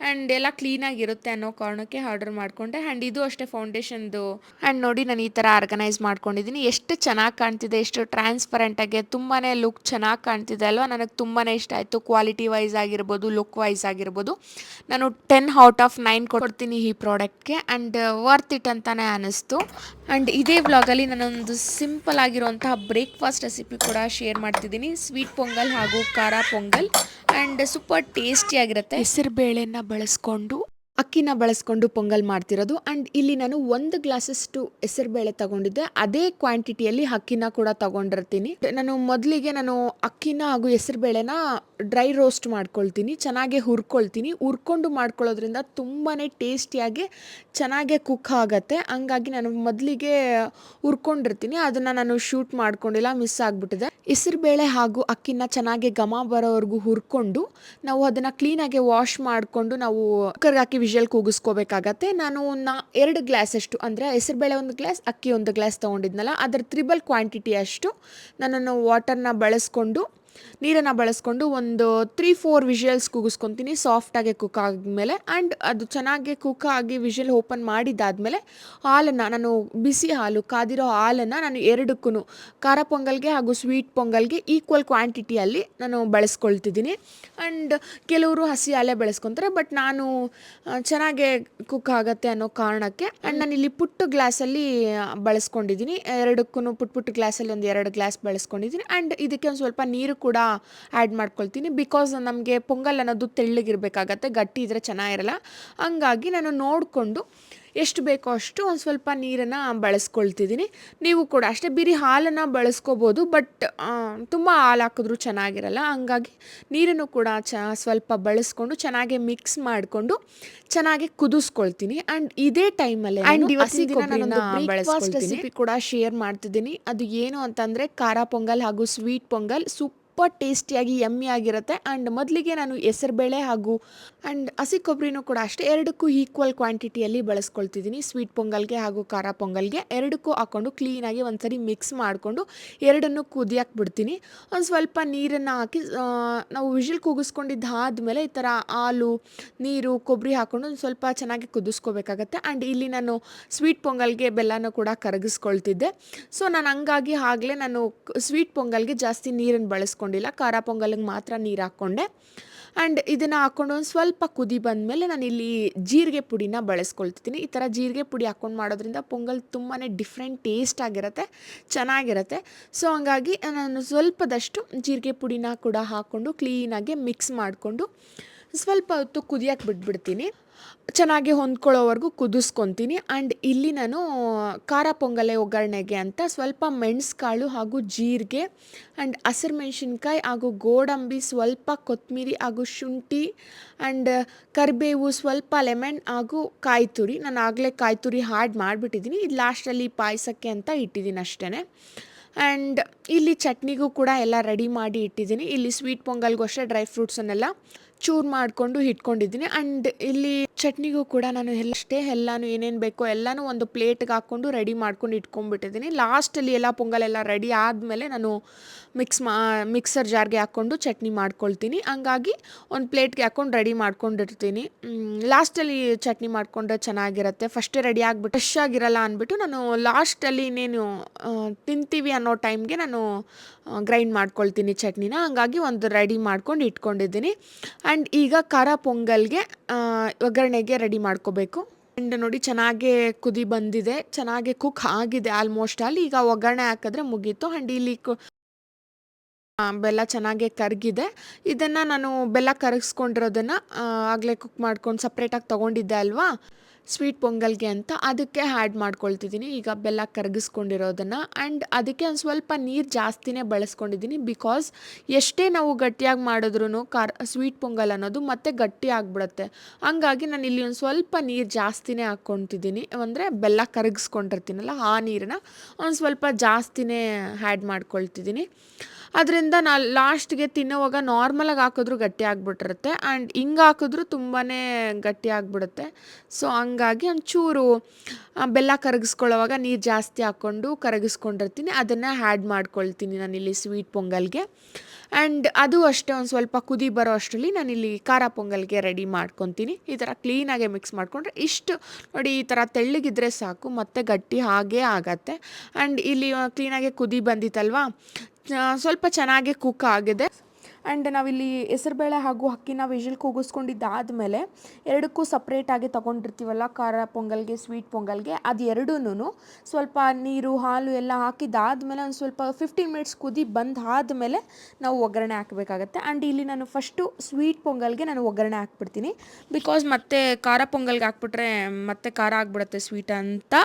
ಆ್ಯಂಡ್ ಎಲ್ಲ ಕ್ಲೀನಾಗಿರುತ್ತೆ ಅನ್ನೋ ಕಾರಣಕ್ಕೆ ಆರ್ಡರ್ ಮಾಡಿಕೊಂಡೆ. ಆ್ಯಂಡ್ ಇದು ಅಷ್ಟೇ ಫೌಂಡೇಶನ್ದು. ಆ್ಯಂಡ್ ನೋಡಿ ನಾನು ಈ ಥರ ಆರ್ಗನೈಸ್ ಮಾಡ್ಕೊಂಡಿದ್ದೀನಿ. ಎಷ್ಟು ಚೆನ್ನಾಗಿ ಕಾಣ್ತಿದೆ, ಎಷ್ಟು ಟ್ರಾನ್ಸ್ಪರೆಂಟಾಗಿ, ತುಂಬಾ ಲುಕ್ ಚೆನ್ನಾಗಿ ಕಾಣ್ತಿದೆ ಅಲ್ವಾ. ನನಗೆ ತುಂಬಾ ಇಷ್ಟ ಆಯಿತು. ಕ್ವಾಲಿಟಿ ವೈಸ್ ಆಗಿರ್ಬೋದು, ಲುಕ್ ವೈಸ್ ಆಗಿರ್ಬೋದು. ನಾನು 10/9 ಕೊಡ್ತೀನಿ ಈ ಪ್ರಾಡಕ್ಟ್ಗೆ. ಆ್ಯಂಡ್ ವರ್ತ್ ಇಟ್ ಅಂತಲೇ ಅನ್ನಿಸ್ತು. ಆ್ಯಂಡ್ ಇದೇ ವ್ಲಾಗಲ್ಲಿ ನಾನೊಂದು ಸಿಂಪಲ್ ಆಗಿರುವಂತಹ ಬ್ರೇಕ್ಫಾಸ್ಟ್ ರೆಸಿಪಿ ಕೂಡ ಶೇರ್ ಮಾಡ್ತಿದ್ದೀನಿ. ಸ್ವೀಟ್ ಪೊಂಗಲ್ ಹಾಗೂ ಖಾರ ಪೊಂಗಲ್. ಆ್ಯಂಡ್ ಸೂಪರ್ ಟೇಸ್ಟಿಯಾಗಿರುತ್ತೆ. ಹೆಸರು ಬೇಳೆನ ಅಕ್ಕಿನ ಬಳಸ್ಕೊಂಡು ಪೊಂಗಲ್ ಮಾಡ್ತಿರೋದು. ಆ್ಯಂಡ್ ಇಲ್ಲಿ ನಾನು 1 ಗ್ಲಾಸಷ್ಟು ಹೆಸರುಬೇಳೆ ತಗೊಂಡಿದ್ದೆ. ಅದೇ ಕ್ವಾಂಟಿಟಿಯಲ್ಲಿ ಅಕ್ಕಿನ ಕೂಡ ತಗೊಂಡಿರ್ತೀನಿ. ನಾನು ಮೊದಲಿಗೆ ಅಕ್ಕಿನ ಹಾಗೂ ಹೆಸರುಬೇಳೆನ ಡ್ರೈ ರೋಸ್ಟ್ ಮಾಡ್ಕೊಳ್ತೀನಿ. ಚೆನ್ನಾಗಿ ಹುರ್ಕೊಂಡು ಮಾಡ್ಕೊಳ್ಳೋದ್ರಿಂದ ತುಂಬಾ ಟೇಸ್ಟಿಯಾಗಿ ಚೆನ್ನಾಗೇ ಕುಕ್ ಆಗುತ್ತೆ. ಹಂಗಾಗಿ ನಾನು ಮೊದಲಿಗೆ ಹುರ್ಕೊಂಡಿರ್ತೀನಿ. ಅದನ್ನು ನಾನು ಶೂಟ್ ಮಾಡ್ಕೊಂಡಿಲ್ಲ, ಮಿಸ್ ಆಗಿಬಿಟ್ಟಿದೆ. ಹೆಸರುಬೇಳೆ ಹಾಗೂ ಅಕ್ಕಿನ ಚೆನ್ನಾಗಿ ಘಮ ಬರೋವರೆಗೂ ಹುರ್ಕೊಂಡು ನಾವು ಅದನ್ನು ಕ್ಲೀನಾಗಿ ವಾಶ್ ಮಾಡಿಕೊಂಡು ನಾವು ಕುಕ್ಕರ್ಗೆ ಹಾಕಿ ವಿಷಲ್ ಕೂಗಿಸ್ಕೋಬೇಕಾಗತ್ತೆ. ನಾನು 2 ಗ್ಲಾಸಷ್ಟು, ಅಂದರೆ ಹೆಸರುಬೇಳೆ 1 ಗ್ಲಾಸ್, ಅಕ್ಕಿ 1 ಗ್ಲಾಸ್ ತೊಗೊಂಡಿದ್ನಲ್ಲ, ಅದರ 3 ಕ್ವಾಂಟಿಟಿ ಅಷ್ಟು ನಾನು ನೀರನ್ನು ಬಳಸ್ಕೊಂಡು ಒಂದು 3-4 ವಿಷಲ್ಸ್ ಕೂಗಿಸ್ಕೊತೀನಿ ಸಾಫ್ಟಾಗಿ ಕುಕ್ ಆದಮೇಲೆ. ಆ್ಯಂಡ್ ಅದು ಚೆನ್ನಾಗಿ ಕುಕ್ ಆಗಿ ವಿಷಲ್ ಓಪನ್ ಮಾಡಿದ್ದಾದಮೇಲೆ ನಾನು ಬಿಸಿ ಹಾಲು, ಕಾದಿರೋ ಹಾಲನ್ನು ನಾನು 2ಕ್ಕೂ ಖಾರ ಪೊಂಗಲ್ಗೆ ಹಾಗೂ ಸ್ವೀಟ್ ಪೊಂಗಲ್ಗೆ ಈಕ್ವಲ್ ಕ್ವಾಂಟಿಟಿಯಲ್ಲಿ ನಾನು ಬಳಸ್ಕೊಳ್ತಿದ್ದೀನಿ. ಆ್ಯಂಡ್ ಕೆಲವರು ಹಸಿ ಹಾಲೇ ಬಳಸ್ಕೊತಾರೆ, ಬಟ್ ನಾನು ಚೆನ್ನಾಗೆ ಕುಕ್ ಆಗುತ್ತೆ ಅನ್ನೋ ಕಾರಣಕ್ಕೆ. ಆ್ಯಂಡ್ ನಾನಿಲ್ಲಿ ಪುಟ್ಟ ಗ್ಲಾಸಲ್ಲಿ ಬಳಸ್ಕೊಂಡಿದ್ದೀನಿ. 2ಕ್ಕೂ ಪುಟ್ಟ ಗ್ಲಾಸಲ್ಲಿ ಒಂದು 2 ಗ್ಲಾಸ್ ಬಳಸ್ಕೊಂಡಿದ್ದೀನಿ. ಆ್ಯಂಡ್ ಇದಕ್ಕೆ ಒಂದು ಸ್ವಲ್ಪ ನೀರು ಕೂಡ ಆ್ಯಡ್ ಮಾಡ್ಕೊಳ್ತೀನಿ. ಬಿಕಾಸ್ ನಮಗೆ ಪೊಂಗಲ್ ಅನ್ನೋದು ತೆಳ್ಳಗಿರಬೇಕಾಗತ್ತೆ, ಗಟ್ಟಿ ಇದ್ದರೆ ಚೆನ್ನಾಗಿರಲ್ಲ. ಹಂಗಾಗಿ ನಾನು ನೋಡಿಕೊಂಡು ಎಷ್ಟು ಬೇಕೋ ಅಷ್ಟು ಒಂದು ಸ್ವಲ್ಪ ನೀರನ್ನು ಬಳಸ್ಕೊಳ್ತಿದ್ದೀನಿ. ನೀವು ಕೂಡ ಅಷ್ಟೇ ಬಿರಿ ಹಾಲನ್ನು ಬಳಸ್ಕೋಬೋದು, ಬಟ್ ತುಂಬ ಹಾಲು ಹಾಕಿದ್ರೂ ಚೆನ್ನಾಗಿರಲ್ಲ. ಹಂಗಾಗಿ ನೀರನ್ನು ಕೂಡ ಸ್ವಲ್ಪ ಬಳಸ್ಕೊಂಡು ಚೆನ್ನಾಗಿ ಮಿಕ್ಸ್ ಮಾಡಿಕೊಂಡು ಚೆನ್ನಾಗಿ ಕುದಿಸ್ಕೊಳ್ತೀನಿ. ಆ್ಯಂಡ್ ಇದೇ ಟೈಮಲ್ಲಿ ಬ್ರೇಕ್ಫಾಸ್ಟ್ ರೆಸಿಪಿ ಕೂಡ ಶೇರ್ ಮಾಡ್ತಿದ್ದೀನಿ. ಅದು ಏನು ಅಂತಂದರೆ ಖಾರ ಪೊಂಗಲ್ ಹಾಗೂ ಸ್ವೀಟ್ ಪೊಂಗಲ್ ಸೂಪರ್ ಟೇಸ್ಟಿಯಾಗಿ ಯಮ್ಮಿ ಆಗಿರುತ್ತೆ. ಆ್ಯಂಡ್ ಮೊದಲಿಗೆ ನಾನು ಹೆಸರುಬೇಳೆ ಹಾಗೂ ಹಸಿ ಕೊಬ್ಬರಿನೂ ಕೂಡ ಅಷ್ಟೇ 2ಕ್ಕೂ ಈಕ್ವಲ್ ಕ್ವಾಂಟಿಟಿಯಲ್ಲಿ ಬಳಸ್ಕೊಳ್ತಿದ್ದೀನಿ. ಸ್ವೀಟ್ ಪೊಂಗಲ್ಗೆ ಹಾಗೂ ಖಾರ ಪೊಂಗಲ್ಗೆ 2ಕ್ಕೂ ಹಾಕ್ಕೊಂಡು ಕ್ಲೀನಾಗಿ ಒಂದ್ಸರಿ ಮಿಕ್ಸ್ ಮಾಡಿಕೊಂಡು 2 ಕುದಿಯಕ್ಕೆ ಬಿಡ್ತೀನಿ. ಒಂದು ಸ್ವಲ್ಪ ನೀರನ್ನು ಹಾಕಿ ನಾವು ವಿಷಲ್ ಕೂಗಿಸ್ಕೊಂಡಿದ್ದಾದಮೇಲೆ ಈ ಥರ ಹಾಲು, ನೀರು, ಕೊಬ್ಬರಿ ಹಾಕ್ಕೊಂಡು ಒಂದು ಸ್ವಲ್ಪ ಚೆನ್ನಾಗಿ ಕುದಿಸ್ಕೋಬೇಕಾಗತ್ತೆ. ಆ್ಯಂಡ್ ಇಲ್ಲಿ ನಾನು ಸ್ವೀಟ್ ಪೊಂಗಲ್ಗೆ ಬೆಲ್ಲನೂ ಕೂಡ ಕರಗಿಸ್ಕೊಳ್ತಿದ್ದೆ. ಸೊ ನಾನು ಹಂಗಾಗಿ ಆಗಲೇ ನಾನು ಸ್ವೀಟ್ ಪೊಂಗಲ್ಗೆ ಜಾಸ್ತಿ ನೀರನ್ನು ಬಳಸ್ಕೊಂಡಿಲ್ಲ, ಖಾರ ಪೊಂಗಲ್ಗೆ ಮಾತ್ರ ನೀರು ಹಾಕ್ಕೊಂಡೆ. ಆ್ಯಂಡ್ ಇದನ್ನು ಹಾಕ್ಕೊಂಡು ಒಂದು ಸ್ವಲ್ಪ ಕುದಿ ಬಂದಮೇಲೆ ನಾನಿಲ್ಲಿ ಜೀರಿಗೆ ಪುಡಿನ ಬಳಸ್ಕೊಳ್ತಿದ್ದೀನಿ. ಈ ಥರ ಜೀರಿಗೆ ಪುಡಿ ಹಾಕ್ಕೊಂಡು ಮಾಡೋದ್ರಿಂದ ಪೊಂಗಲ್ ತುಂಬಾ ಡಿಫ್ರೆಂಟ್ ಟೇಸ್ಟ್ ಆಗಿರುತ್ತೆ, ಚೆನ್ನಾಗಿರುತ್ತೆ. ಸೊ ಹಂಗಾಗಿ ನಾನು ಸ್ವಲ್ಪದಷ್ಟು ಜೀರಿಗೆ ಪುಡಿನ ಕೂಡ ಹಾಕ್ಕೊಂಡು ಕ್ಲೀನಾಗಿ ಮಿಕ್ಸ್ ಮಾಡಿಕೊಂಡು ಸ್ವಲ್ಪ ಹೊತ್ತು ಕುದಿಯಕ್ಕೆ ಬಿಟ್ಬಿಡ್ತೀನಿ. ಚೆನ್ನಾಗಿ ಹೊಂದ್ಕೊಳ್ಳೋವರೆಗೂ ಕುದಿಸ್ಕೊತೀನಿ. ಆ್ಯಂಡ್ ಇಲ್ಲಿ ನಾನು ಖಾರ ಪೊಂಗಲೆ ಒಗ್ಗರಣೆಗೆ ಅಂತ ಸ್ವಲ್ಪ ಮೆಣಸುಕಾಳು ಹಾಗೂ ಜೀರಿಗೆ ಆ್ಯಂಡ್ ಹಸಿರು ಮೆಣಸಿನ್ಕಾಯಿ ಹಾಗೂ ಗೋಡಂಬಿ, ಸ್ವಲ್ಪ ಕೊತ್ತಂಬರಿ ಹಾಗೂ ಶುಂಠಿ ಆ್ಯಂಡ್ ಕರಿಬೇವು, ಸ್ವಲ್ಪ ಲೆಮನ್ ಹಾಗೂ ಕಾಯಿ ತುರಿ. ನಾನು ಆಗಲೇ ಕಾಯಿ ತುರಿ ಆ್ಯಡ್ ಮಾಡಿಬಿಟ್ಟಿದ್ದೀನಿ. ಇದು ಲಾಸ್ಟಲ್ಲಿ ಪಾಯಸಕ್ಕೆ ಅಂತ ಇಟ್ಟಿದ್ದೀನಿ ಅಷ್ಟೇ. ಆ್ಯಂಡ್ ಇಲ್ಲಿ ಚಟ್ನಿಗೂ ಕೂಡ ಎಲ್ಲ ರೆಡಿ ಮಾಡಿ ಇಟ್ಟಿದ್ದೀನಿ. ಇಲ್ಲಿ ಸ್ವೀಟ್ ಪೊಂಗಲ್ಗೂ ಅಷ್ಟೇ ಡ್ರೈ ಫ್ರೂಟ್ಸನ್ನೆಲ್ಲ ಚೂರು ಮಾಡಿಕೊಂಡು ಇಟ್ಕೊಂಡಿದ್ದೀನಿ. ಆ್ಯಂಡ್ ಇಲ್ಲಿ ಚಟ್ನಿಗೂ ಕೂಡ ನಾನು ಎಲ್ಲನೂ ಏನೇನು ಬೇಕೋ ಎಲ್ಲನೂ ಒಂದು ಪ್ಲೇಟ್ಗೆ ಹಾಕ್ಕೊಂಡು ರೆಡಿ ಮಾಡ್ಕೊಂಡು ಇಟ್ಕೊಂಡ್ಬಿಟ್ಟಿದ್ದೀನಿ. ಲಾಸ್ಟಲ್ಲಿ ಎಲ್ಲ ಪೊಂಗಲೆಲ್ಲ ರೆಡಿ ಆದಮೇಲೆ ನಾನು ಮಿಕ್ಸರ್ ಜಾರ್ಗೆ ಹಾಕ್ಕೊಂಡು ಚಟ್ನಿ ಮಾಡ್ಕೊಳ್ತೀನಿ. ಹಂಗಾಗಿ ಒಂದು ಪ್ಲೇಟ್ಗೆ ಹಾಕ್ಕೊಂಡು ರೆಡಿ ಮಾಡ್ಕೊಂಡಿರ್ತೀನಿ. ಲಾಸ್ಟಲ್ಲಿ ಚಟ್ನಿ ಮಾಡಿಕೊಂಡ್ರೆ ಚೆನ್ನಾಗಿರುತ್ತೆ. ಫಸ್ಟೇ ರೆಡಿ ಆಗಿಬಿಟ್ಟು ಫ್ರೆಶ್ ಆಗಿರಲ್ಲ ಅಂದ್ಬಿಟ್ಟು ನಾನು ಲಾಸ್ಟಲ್ಲಿ ಇನ್ನೇನು ತಿಂತೀವಿ ಅನ್ನೋ ಟೈಮ್ಗೆ ನಾನು ಗ್ರೈಂಡ್ ಮಾಡ್ಕೊಳ್ತೀನಿ ಚಟ್ನಿನ. ಹಂಗಾಗಿ ಒಂದು ರೆಡಿ ಮಾಡ್ಕೊಂಡು ಇಟ್ಕೊಂಡಿದ್ದೀನಿ. ಆ್ಯಂಡ್ ಈಗ ಖಾರ ಪೊಂಗಲ್ಗೆ ಒಗ್ಗರಣೆಗೆ ರೆಡಿ ಮಾಡ್ಕೋಬೇಕು. ಆ್ಯಂಡ್ ನೋಡಿ ಚೆನ್ನಾಗೇ ಕುದಿ ಬಂದಿದೆ, ಚೆನ್ನಾಗಿ ಕುಕ್ ಆಗಿದೆ ಆಲ್ಮೋಸ್ಟ್ ಆಲ್. ಈಗ ಒಗ್ಗರಣೆ ಹಾಕಿದ್ರೆ ಮುಗೀತು. ಆ್ಯಂಡ್ ಇಲ್ಲಿ ಬೆಲ್ಲ ಚೆನ್ನಾಗೇ ಕರಗಿದೆ. ಇದನ್ನು ನಾನು ಬೆಲ್ಲ ಕರಗಿಸ್ಕೊಂಡಿರೋದನ್ನು ಆಗಲೇ ಕುಕ್ ಮಾಡ್ಕೊಂಡು ಸಪ್ರೇಟಾಗಿ ತೊಗೊಂಡಿದ್ದೆ ಅಲ್ವಾ ಸ್ವೀಟ್ ಪೊಂಗಲ್ಗೆ ಅಂತ, ಅದಕ್ಕೆ ಆ್ಯಡ್ ಮಾಡ್ಕೊಳ್ತಿದ್ದೀನಿ ಈಗ ಬೆಲ್ಲ ಕರಗಿಸ್ಕೊಂಡಿರೋದನ್ನು. ಆ್ಯಂಡ್ ಅದಕ್ಕೆ ಒಂದು ಸ್ವಲ್ಪ ನೀರು ಜಾಸ್ತಿನೇ ಬಳಸ್ಕೊಂಡಿದ್ದೀನಿ. ಬಿಕಾಸ್ ಎಷ್ಟೇ ನಾವು ಗಟ್ಟಿಯಾಗಿ ಮಾಡಿದ್ರೂ ಸ್ವೀಟ್ ಪೊಂಗಲ್ ಅನ್ನೋದು ಮತ್ತೆ ಗಟ್ಟಿ ಆಗಿಬಿಡುತ್ತೆ. ಹಂಗಾಗಿ ನಾನು ಇಲ್ಲಿ ಒಂದು ಸ್ವಲ್ಪ ನೀರು ಜಾಸ್ತಿನೇ ಹಾಕ್ಕೊತಿದ್ದೀನಿ. ಅಂದರೆ ಬೆಲ್ಲ ಕರಗಿಸ್ಕೊಂಡಿರ್ತೀನಲ್ಲ ಆ ನೀರನ್ನ ಒಂದು ಸ್ವಲ್ಪ ಜಾಸ್ತಿನೇ ಆ್ಯಡ್ ಮಾಡ್ಕೊಳ್ತಿದ್ದೀನಿ. ಅದರಿಂದ ನಾನು ಲಾಸ್ಟ್ಗೆ ತಿನ್ನೋವಾಗ ನಾರ್ಮಲಾಗಿ ಹಾಕಿದ್ರೂ ಗಟ್ಟಿ ಆಗಿಬಿಟ್ಟಿರುತ್ತೆ. ಆ್ಯಂಡ್ ಹಿಂಗೆ ಹಾಕಿದ್ರೂ ತುಂಬಾ ಗಟ್ಟಿ ಆಗಿಬಿಡುತ್ತೆ. ಸೊ ಹಂಗಾಗಿ ಒಂಚೂರು ಬೆಲ್ಲ ಕರಗಿಸ್ಕೊಳ್ಳೋವಾಗ ನೀರು ಜಾಸ್ತಿ ಹಾಕ್ಕೊಂಡು ಕರಗಿಸ್ಕೊಂಡಿರ್ತೀನಿ. ಅದನ್ನು ಆ್ಯಡ್ ಮಾಡ್ಕೊಳ್ತೀನಿ ನಾನಿಲ್ಲಿ ಸ್ವೀಟ್ ಪೊಂಗಲ್ಗೆ. ಆ್ಯಂಡ್ ಅದು ಅಷ್ಟೇ ಒಂದು ಸ್ವಲ್ಪ ಕುದಿ ಬರೋ ಅಷ್ಟರಲ್ಲಿ ನಾನಿಲ್ಲಿ ಖಾರ ಪೊಂಗಲ್ಗೆ ರೆಡಿ ಮಾಡ್ಕೊತೀನಿ. ಈ ಥರ ಕ್ಲೀನಾಗೆ ಮಿಕ್ಸ್ ಮಾಡಿಕೊಂಡ್ರೆ ಇಷ್ಟು ನೋಡಿ, ಈ ಥರ ತೆಳ್ಳಗಿದ್ರೆ ಸಾಕು, ಮತ್ತೆ ಗಟ್ಟಿ ಹಾಗೇ ಆಗತ್ತೆ. ಆ್ಯಂಡ್ ಇಲ್ಲಿ ಕ್ಲೀನಾಗೆ ಕುದಿ ಬಂದಿತ್ತಲ್ವಾ, ಸ್ವಲ್ಪ ಚೆನ್ನಾಗಿ ಕುಕ್ ಆಗಿದೆ. ಆ್ಯಂಡ್ ನಾವಿಲ್ಲಿ ಹೆಸರುಬೇಳೆ ಹಾಗೂ ಅಕ್ಕಿನ ವಿಷಲ್ ಕೂಗಿಸ್ಕೊಂಡಿದ್ದಾದಮೇಲೆ ಎರಡಕ್ಕೂ ಸಪ್ರೇಟಾಗಿ ತೊಗೊಂಡಿರ್ತೀವಲ್ಲ ಖಾರ ಪೊಂಗಲ್ಗೆ ಸ್ವೀಟ್ ಪೊಂಗಲ್ಗೆ, ಅದು ಎರಡೂ ಸ್ವಲ್ಪ ನೀರು ಹಾಲು ಎಲ್ಲ ಹಾಕಿದ್ದಾದಮೇಲೆ ಒಂದು ಸ್ವಲ್ಪ 15 ಮಿನಿಟ್ಸ್ ಕುದಿ ಬಂದಾದಮೇಲೆ ನಾವು ಒಗ್ಗರಣೆ ಹಾಕಬೇಕಾಗತ್ತೆ. ಆ್ಯಂಡ್ ಇಲ್ಲಿ ನಾನು ಫಸ್ಟು ಸ್ವೀಟ್ ಪೊಂಗಲ್ಗೆ ನಾನು ಒಗ್ಗರಣೆ ಹಾಕ್ಬಿಡ್ತೀನಿ. ಬಿಕಾಸ್ ಮತ್ತೆ ಖಾರ ಪೊಂಗಲ್ಗೆ ಹಾಕ್ಬಿಟ್ರೆ ಮತ್ತೆ ಖಾರ ಆಗಿಬಿಡುತ್ತೆ ಸ್ವೀಟ್ ಅಂತ.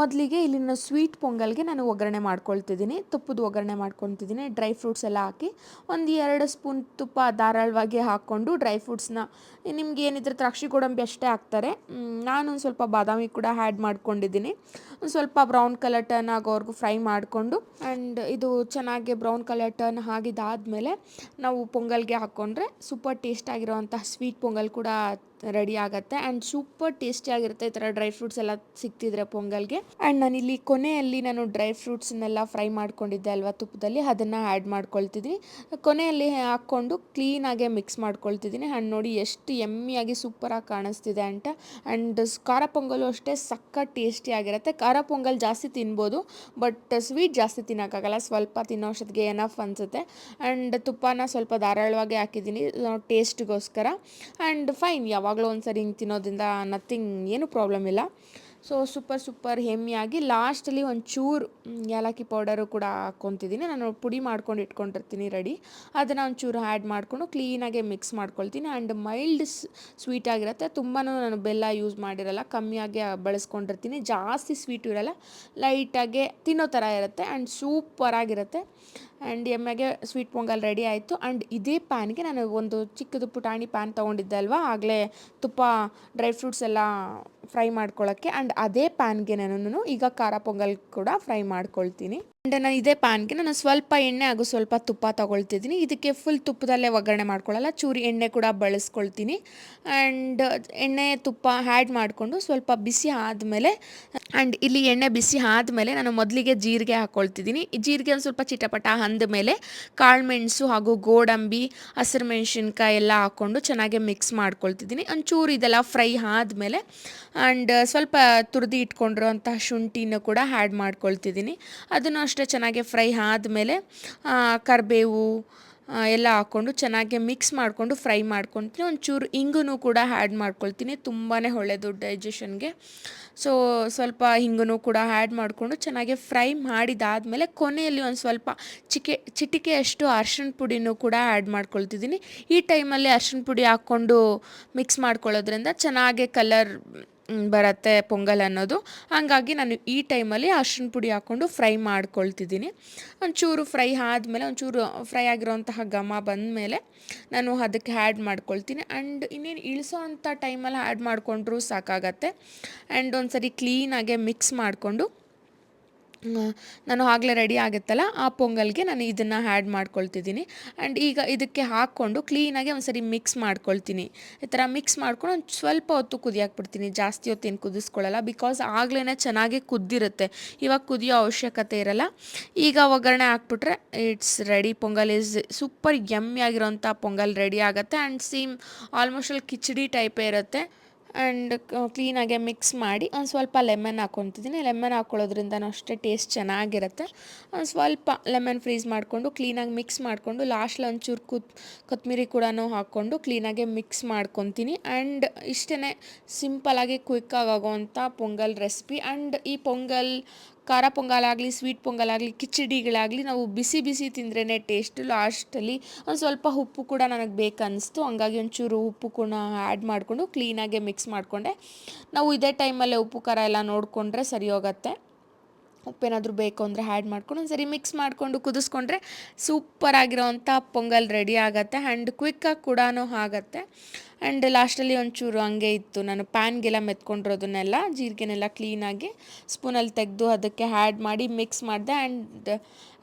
ಮೊದಲಿಗೆ ಇಲ್ಲಿ ನಾನು ಸ್ವೀಟ್ ಪೊಂಗಲ್ಗೆ ನಾನು ಒಗ್ಗರಣೆ ಮಾಡ್ಕೊಳ್ತಿದ್ದೀನಿ. ತುಪ್ಪದ ಒಗ್ಗರಣೆ ಮಾಡ್ಕೊತಿದ್ದೀನಿ. ಡ್ರೈ ಫ್ರೂಟ್ಸ್ ಎಲ್ಲ ಹಾಕಿ ಒಂದು 2 ಸ್ಪೂನ್ ತುಪ್ಪ ಧಾರಾಳವಾಗಿ ಹಾಕ್ಕೊಂಡು ಡ್ರೈ ಫ್ರೂಟ್ಸ್ನ, ನಿಮ್ಗೆ ಏನಿದ್ರೆ ದ್ರಾಕ್ಷಿ ಗೋಡಂಬಿ ಅಷ್ಟೇ ಹಾಕ್ತಾರೆ. ನಾನು ಒಂದು ಸ್ವಲ್ಪ ಬಾದಾಮಿ ಕೂಡ ಆ್ಯಡ್ ಮಾಡ್ಕೊಂಡಿದ್ದೀನಿ. ಒಂದು ಸ್ವಲ್ಪ ಬ್ರೌನ್ ಕಲರ್ ಟರ್ನ್ ಆಗೋವರೆಗೂ ಫ್ರೈ ಮಾಡಿಕೊಂಡು, ಆ್ಯಂಡ್ ಇದು ಚೆನ್ನಾಗಿ ಬ್ರೌನ್ ಕಲರ್ ಟರ್ನ್ ಆಗಿದ್ದಾದಮೇಲೆ ನಾವು ಪೊಂಗಲ್ಗೆ ಹಾಕ್ಕೊಂಡ್ರೆ ಸೂಪರ್ ಟೇಸ್ಟಾಗಿರೋವಂಥ ಸ್ವೀಟ್ ಪೊಂಗಲ್ ಕೂಡ ರೆಡಿ ಆಗುತ್ತೆ. ಆ್ಯಂಡ್ ಸೂಪರ್ ಟೇಸ್ಟಿಯಾಗಿರುತ್ತೆ ಈ ಥರ ಡ್ರೈ ಫ್ರೂಟ್ಸ್ ಎಲ್ಲ ಸಿಕ್ತಿದ್ರೆ ಪೊಂಗಲ್ಗೆ. ಆ್ಯಂಡ್ ನಾನಿಲ್ಲಿ ಕೊನೆಯಲ್ಲಿ ನಾನು ಡ್ರೈ ಫ್ರೂಟ್ಸನ್ನೆಲ್ಲ ಫ್ರೈ ಮಾಡ್ಕೊಂಡಿದ್ದೆ ಅಲ್ವಾ ತುಪ್ಪದಲ್ಲಿ, ಅದನ್ನು ಆ್ಯಡ್ ಮಾಡ್ಕೊಳ್ತಿದ್ದೀನಿ. ಕೊನೆಯಲ್ಲಿ ಹಾಕ್ಕೊಂಡು ಕ್ಲೀನಾಗೆ ಮಿಕ್ಸ್ ಮಾಡ್ಕೊಳ್ತಿದ್ದೀನಿ. ಆ್ಯಂಡ್ ನೋಡಿ ಎಷ್ಟು ಯಮ್ಮಿಯಾಗಿ ಸೂಪರಾಗಿ ಕಾಣಿಸ್ತಿದೆ ಅಂತ. ಆ್ಯಂಡ್ ಖಾರ ಪೊಂಗಲು ಅಷ್ಟೇ ಸಕ್ಕ ಟೇಸ್ಟಿಯಾಗಿರುತ್ತೆ. ಖಾರ ಪೊಂಗಲ್ ಜಾಸ್ತಿ ತಿನ್ಬೋದು, ಬಟ್ ಸ್ವೀಟ್ ಜಾಸ್ತಿ ತಿನ್ನೋಕ್ಕಾಗಲ್ಲ, ಸ್ವಲ್ಪ ತಿನ್ನೋ ಅಷ್ಟೊತ್ತಿಗೆ ಎನಫ್ ಅನಿಸುತ್ತೆ. ಆ್ಯಂಡ್ ತುಪ್ಪನ ಸ್ವಲ್ಪ ಧಾರಾಳವಾಗಿ ಹಾಕಿದ್ದೀನಿ ಟೇಸ್ಟ್ಗೋಸ್ಕರ. ಆ್ಯಂಡ್ ಫೈನ್, ಯಾವಾಗಲೂ ಒಂದು ಸರಿ ಹಿಂಗೆ ತಿನ್ನೋದ್ರಿಂದ ನಥಿಂಗ್, ಏನೂ ಪ್ರಾಬ್ಲಮ್ ಇಲ್ಲ. ಸೊ ಸೂಪರ್ ಹೆಮ್ಮಿಯಾಗಿ ಲಾಸ್ಟಲ್ಲಿ ಒಂಚೂರು ಏಲಕ್ಕಿ ಪೌಡರು ಕೂಡ ಹಾಕ್ಕೊತಿದ್ದೀನಿ. ನಾನು ಪುಡಿ ಮಾಡ್ಕೊಂಡು ಇಟ್ಕೊಂಡಿರ್ತೀನಿ ರೆಡಿ, ಅದನ್ನು ಒಂಚೂರು ಆ್ಯಡ್ ಮಾಡಿಕೊಂಡು ಕ್ಲೀನಾಗೆ ಮಿಕ್ಸ್ ಮಾಡ್ಕೊಳ್ತೀನಿ. ಆ್ಯಂಡ್ ಮೈಲ್ಡ್ ಸ್ವೀಟ್ ಆಗಿರುತ್ತೆ. ತುಂಬಾ ನಾನು ಬೆಲ್ಲ ಯೂಸ್ ಮಾಡಿರಲ್ಲ, ಕಮ್ಮಿಯಾಗಿ ಬಳಸ್ಕೊಂಡಿರ್ತೀನಿ. ಜಾಸ್ತಿ ಸ್ವೀಟು ಇರಲ್ಲ, ಲೈಟಾಗೆ ತಿನ್ನೋ ಥರ ಇರುತ್ತೆ. ಆ್ಯಂಡ್ ಸೂಪರಾಗಿರುತ್ತೆ. ಆ್ಯಂಡ್ ಎಮ್ಮೆಗೆ ಸ್ವೀಟ್ ಪೊಂಗಲ್ ರೆಡಿ ಆಯಿತು. ಆ್ಯಂಡ್ ಇದೇ ಪ್ಯಾನ್ಗೆ ನಾನು ಒಂದು ಚಿಕ್ಕದು ಪುಟಾಣಿ ಪ್ಯಾನ್ ತೊಗೊಂಡಿದ್ದೆ ಅಲ್ವಾ ಆಗಲೇ ತುಪ್ಪ ಡ್ರೈ ಫ್ರೂಟ್ಸ್ ಎಲ್ಲ ಫ್ರೈ ಮಾಡ್ಕೊಳ್ಳೋಕ್ಕೆ. ಆ್ಯಂಡ್ ಅದೇ ಪ್ಯಾನ್ಗೆ ನಾನು ಈಗ ಖಾರ ಪೊಂಗಲ್ ಕೂಡ ಫ್ರೈ ಮಾಡ್ಕೊಳ್ತೀನಿ. ಆ್ಯಂಡ್ ನಾನು ಇದೇ ಪ್ಯಾನ್ಗೆ ನಾನು ಸ್ವಲ್ಪ ಎಣ್ಣೆ ಹಾಗೂ ಸ್ವಲ್ಪ ತುಪ್ಪ ತೊಗೊಳ್ತಿದ್ದೀನಿ. ಇದಕ್ಕೆ ಫುಲ್ ತುಪ್ಪದಲ್ಲೇ ಒಗ್ಗರಣೆ ಮಾಡ್ಕೊಳ್ಳಲ್ಲ, ಚೂರಿ ಎಣ್ಣೆ ಕೂಡ ಬಳಸ್ಕೊಳ್ತೀನಿ. ಆ್ಯಂಡ್ ಎಣ್ಣೆ ತುಪ್ಪ ಆ್ಯಡ್ ಮಾಡಿಕೊಂಡು ಸ್ವಲ್ಪ ಬಿಸಿ ಆದಮೇಲೆ, ಆ್ಯಂಡ್ ಇಲ್ಲಿ ಎಣ್ಣೆ ಬಿಸಿ ಆದಮೇಲೆ ನಾನು ಮೊದಲಿಗೆ ಜೀರಿಗೆ ಹಾಕ್ಕೊಳ್ತಿದ್ದೀನಿ. ಜೀರಿಗೆ ಒಂದು ಸ್ವಲ್ಪ ಚಿಟಪಟ ಅಂದಮೇಲೆ ಕಾಳುಮೆಣಸು ಹಾಗೂ ಗೋಡಂಬಿ, ಹಸಿರು ಮೆಣಸಿನ್ಕಾಯಿ ಎಲ್ಲ ಹಾಕ್ಕೊಂಡು ಚೆನ್ನಾಗಿ ಮಿಕ್ಸ್ ಮಾಡ್ಕೊಳ್ತಿದ್ದೀನಿ. ಒಂಚೂರು ಇದೆಲ್ಲ ಫ್ರೈ ಆದಮೇಲೆ ಆ್ಯಂಡ್ ಸ್ವಲ್ಪ ತುರಿದು ಇಟ್ಕೊಂಡಿರೋಂಥ ಶುಂಠಿನೂ ಕೂಡ ಆ್ಯಡ್ ಮಾಡ್ಕೊಳ್ತಿದ್ದೀನಿ. ಅದನ್ನು ಅಷ್ಟೇ ಚೆನ್ನಾಗಿ ಫ್ರೈ ಆದಮೇಲೆ ಕರಿಬೇವು ಎಲ್ಲ ಹಾಕ್ಕೊಂಡು ಚೆನ್ನಾಗಿ ಮಿಕ್ಸ್ ಮಾಡಿಕೊಂಡು ಫ್ರೈ ಮಾಡ್ಕೊತೀನಿ. ಒಂಚೂರು ಇಂಗು ಕೂಡ ಆ್ಯಡ್ ಮಾಡ್ಕೊಳ್ತೀನಿ, ತುಂಬಾ ಒಳ್ಳೆಯದು ಡೈಜೆಷನ್ಗೆ. ಸೊ ಸ್ವಲ್ಪ ಇಂಗು ಕೂಡ ಆ್ಯಡ್ ಮಾಡಿಕೊಂಡು ಚೆನ್ನಾಗಿ ಫ್ರೈ ಮಾಡಿದಾದಮೇಲೆ ಕೊನೆಯಲ್ಲಿ ಒಂದು ಸ್ವಲ್ಪ ಚಿಟಿಕೆಯಷ್ಟು ಅರ್ಶಿಣ ಪುಡಿನೂ ಕೂಡ ಆ್ಯಡ್ ಮಾಡ್ಕೊಳ್ತಿದ್ದೀನಿ. ಈ ಟೈಮಲ್ಲಿ ಅರ್ಶಿಣ ಪುಡಿ ಹಾಕ್ಕೊಂಡು ಮಿಕ್ಸ್ ಮಾಡ್ಕೊಳ್ಳೋದ್ರಿಂದ ಚೆನ್ನಾಗಿ ಕಲರ್ ಬರುತ್ತೆ ಪೊಂಗಲ್ ಅನ್ನೋದು. ಹಾಗಾಗಿ ನಾನು ಈ ಟೈಮಲ್ಲಿ ಅರ್ಶಿಣ ಪುಡಿ ಹಾಕ್ಕೊಂಡು ಫ್ರೈ ಮಾಡ್ಕೊಳ್ತಿದ್ದೀನಿ. ಒಂಚೂರು ಫ್ರೈ ಆದಮೇಲೆ, ಒಂಚೂರು ಫ್ರೈ ಆಗಿರೋಂತಹ ಘಮ ಬಂದಮೇಲೆ ನಾನು ಅದಕ್ಕೆ ಆ್ಯಡ್ ಮಾಡ್ಕೊಳ್ತೀನಿ. ಆ್ಯಂಡ್ ಇನ್ನೇನು ಇಳಿಸೋ ಅಂಥ ಟೈಮಲ್ಲಿ ಆ್ಯಡ್ ಮಾಡಿಕೊಂಡ್ರೂ ಸಾಕಾಗತ್ತೆ. ಆ್ಯಂಡ್ ಒಂದು ಸರಿ ಕ್ಲೀನಾಗೆ ಮಿಕ್ಸ್ ಮಾಡಿಕೊಂಡು ನಾನು ಆಗಲೇ ರೆಡಿ ಆಗುತ್ತಲ್ಲ ಆ ಪೊಂಗಲ್ಗೆ ನಾನು ಇದನ್ನು ಆ್ಯಡ್ ಮಾಡ್ಕೊಳ್ತಿದ್ದೀನಿ. ಆ್ಯಂಡ್ ಈಗ ಇದಕ್ಕೆ ಹಾಕ್ಕೊಂಡು ಕ್ಲೀನಾಗಿ ಒಂದು ಸರಿ ಮಿಕ್ಸ್ ಮಾಡ್ಕೊಳ್ತೀನಿ. ಈ ಥರ ಮಿಕ್ಸ್ ಮಾಡ್ಕೊಂಡು ಒಂದು ಸ್ವಲ್ಪ ಹೊತ್ತು ಕುದಿಯಾಕ್ಬಿಡ್ತೀನಿ. ಜಾಸ್ತಿ ಹೊತ್ತೇನು ಕುದಿಸ್ಕೊಳ್ಳಲ್ಲ, ಬಿಕಾಸ್ ಆಗಲೇ ಚೆನ್ನಾಗಿ ಕುದ್ದಿರುತ್ತೆ, ಇವಾಗ ಕುದಿಯೋ ಅವಶ್ಯಕತೆ ಇರಲ್ಲ. ಈಗ ಒಗ್ಗರಣೆ ಹಾಕ್ಬಿಟ್ರೆ it's ready. Pongal is super yummy ಆಗಿರೋಂಥ ಪೊಂಗಲ್ ರೆಡಿ ಆಗುತ್ತೆ. ಆ್ಯಂಡ್ ಸೇಮ್ ಆಲ್ಮೋಸ್ಟ್ ಅಲ್ಲಿ ಕಿಚಡಿ ಟೈಪೇ ಇರುತ್ತೆ. ಆ್ಯಂಡ್ ಕ್ಲೀನಾಗೆ ಮಿಕ್ಸ್ ಮಾಡಿ ಒಂದು ಸ್ವಲ್ಪ ಲೆಮನ್ ಹಾಕ್ಕೊತಿದ್ದೀನಿ. ಲೆಮನ್ ಹಾಕ್ಕೊಳ್ಳೋದ್ರಿಂದನೂ ಅಷ್ಟೇ ಟೇಸ್ಟ್ ಚೆನ್ನಾಗಿರುತ್ತೆ. ಒಂದು ಸ್ವಲ್ಪ ಲೆಮನ್ ಫ್ರೀಸ್ ಮಾಡಿಕೊಂಡು ಕ್ಲೀನಾಗಿ ಮಿಕ್ಸ್ ಮಾಡಿಕೊಂಡು ಲಾಸ್ಟಲ್ಲಿ ಒಂಚೂರು ಕೊತ್ತಂಬರಿ ಕೂಡ ಹಾಕ್ಕೊಂಡು ಕ್ಲೀನಾಗೆ ಮಿಕ್ಸ್ ಮಾಡ್ಕೊತೀನಿ. ಆ್ಯಂಡ್ ಇಷ್ಟೇ ಸಿಂಪಲಾಗಿ ಕ್ವಿಕ್ಕಾಗಿ ಆಗೋವಂಥ ಪೊಂಗಲ್ ರೆಸಿಪಿ. ಆ್ಯಂಡ್ ಈ ಪೊಂಗಲ್ ಖಾರ ಪೊಂಗಲಾಗಲಿ ಸ್ವೀಟ್ ಪೊಂಗಲಾಗಲಿ ಕಿಚಡಿಗಳಾಗಲಿ ನಾವು ಬಿಸಿ ಬಿಸಿ ತಿಂದ್ರೇ ಟೇಸ್ಟು. ಲಾಸ್ಟಲ್ಲಿ ಒಂದು ಸ್ವಲ್ಪ ಉಪ್ಪು ಕೂಡ ನನಗೆ ಬೇಕನ್ನಿಸ್ತು, ಹಂಗಾಗಿ ಒಂಚೂರು ಉಪ್ಪು ಕೂಡ ಆ್ಯಡ್ ಮಾಡಿಕೊಂಡು ಕ್ಲೀನಾಗೆ ಮಿಕ್ಸ್ ಮಾಡಿಕೊಂಡೆ. ನಾವು ಇದೇ ಟೈಮಲ್ಲೇ ಉಪ್ಪು ಖಾರ ಎಲ್ಲ ನೋಡಿಕೊಂಡ್ರೆ ಸರಿ ಹೋಗುತ್ತೆ. ಉಪ್ಪೇನಾದರೂ ಬೇಕು ಅಂದರೆ ಆ್ಯಡ್ ಮಾಡ್ಕೊಂಡು ಒಂದು ಸರಿ ಮಿಕ್ಸ್ ಮಾಡಿಕೊಂಡು ಕುದಿಸ್ಕೊಂಡ್ರೆ ಸೂಪರಾಗಿರೋವಂಥ ಪೊಂಗಲ್ ರೆಡಿ ಆಗುತ್ತೆ. ಆ್ಯಂಡ್ ಕ್ವಿಕ್ಕಾಗಿ ಕೂಡ ಆಗುತ್ತೆ. ಆ್ಯಂಡ್ ಲಾಸ್ಟಲ್ಲಿ ಒಂಚೂರು ಹಂಗೆ ಇತ್ತು, ನಾನು ಪ್ಯಾನ್ಗೆಲ್ಲ ಮೆತ್ಕೊಂಡಿರೋದನ್ನೆಲ್ಲ ಜೀರಿಗೆನೆಲ್ಲ ಕ್ಲೀನಾಗಿ ಸ್ಪೂನಲ್ಲಿ ತೆಗೆದು ಅದಕ್ಕೆ ಆ್ಯಡ್ ಮಾಡಿ ಮಿಕ್ಸ್ ಮಾಡಿದೆ. ಆ್ಯಂಡ್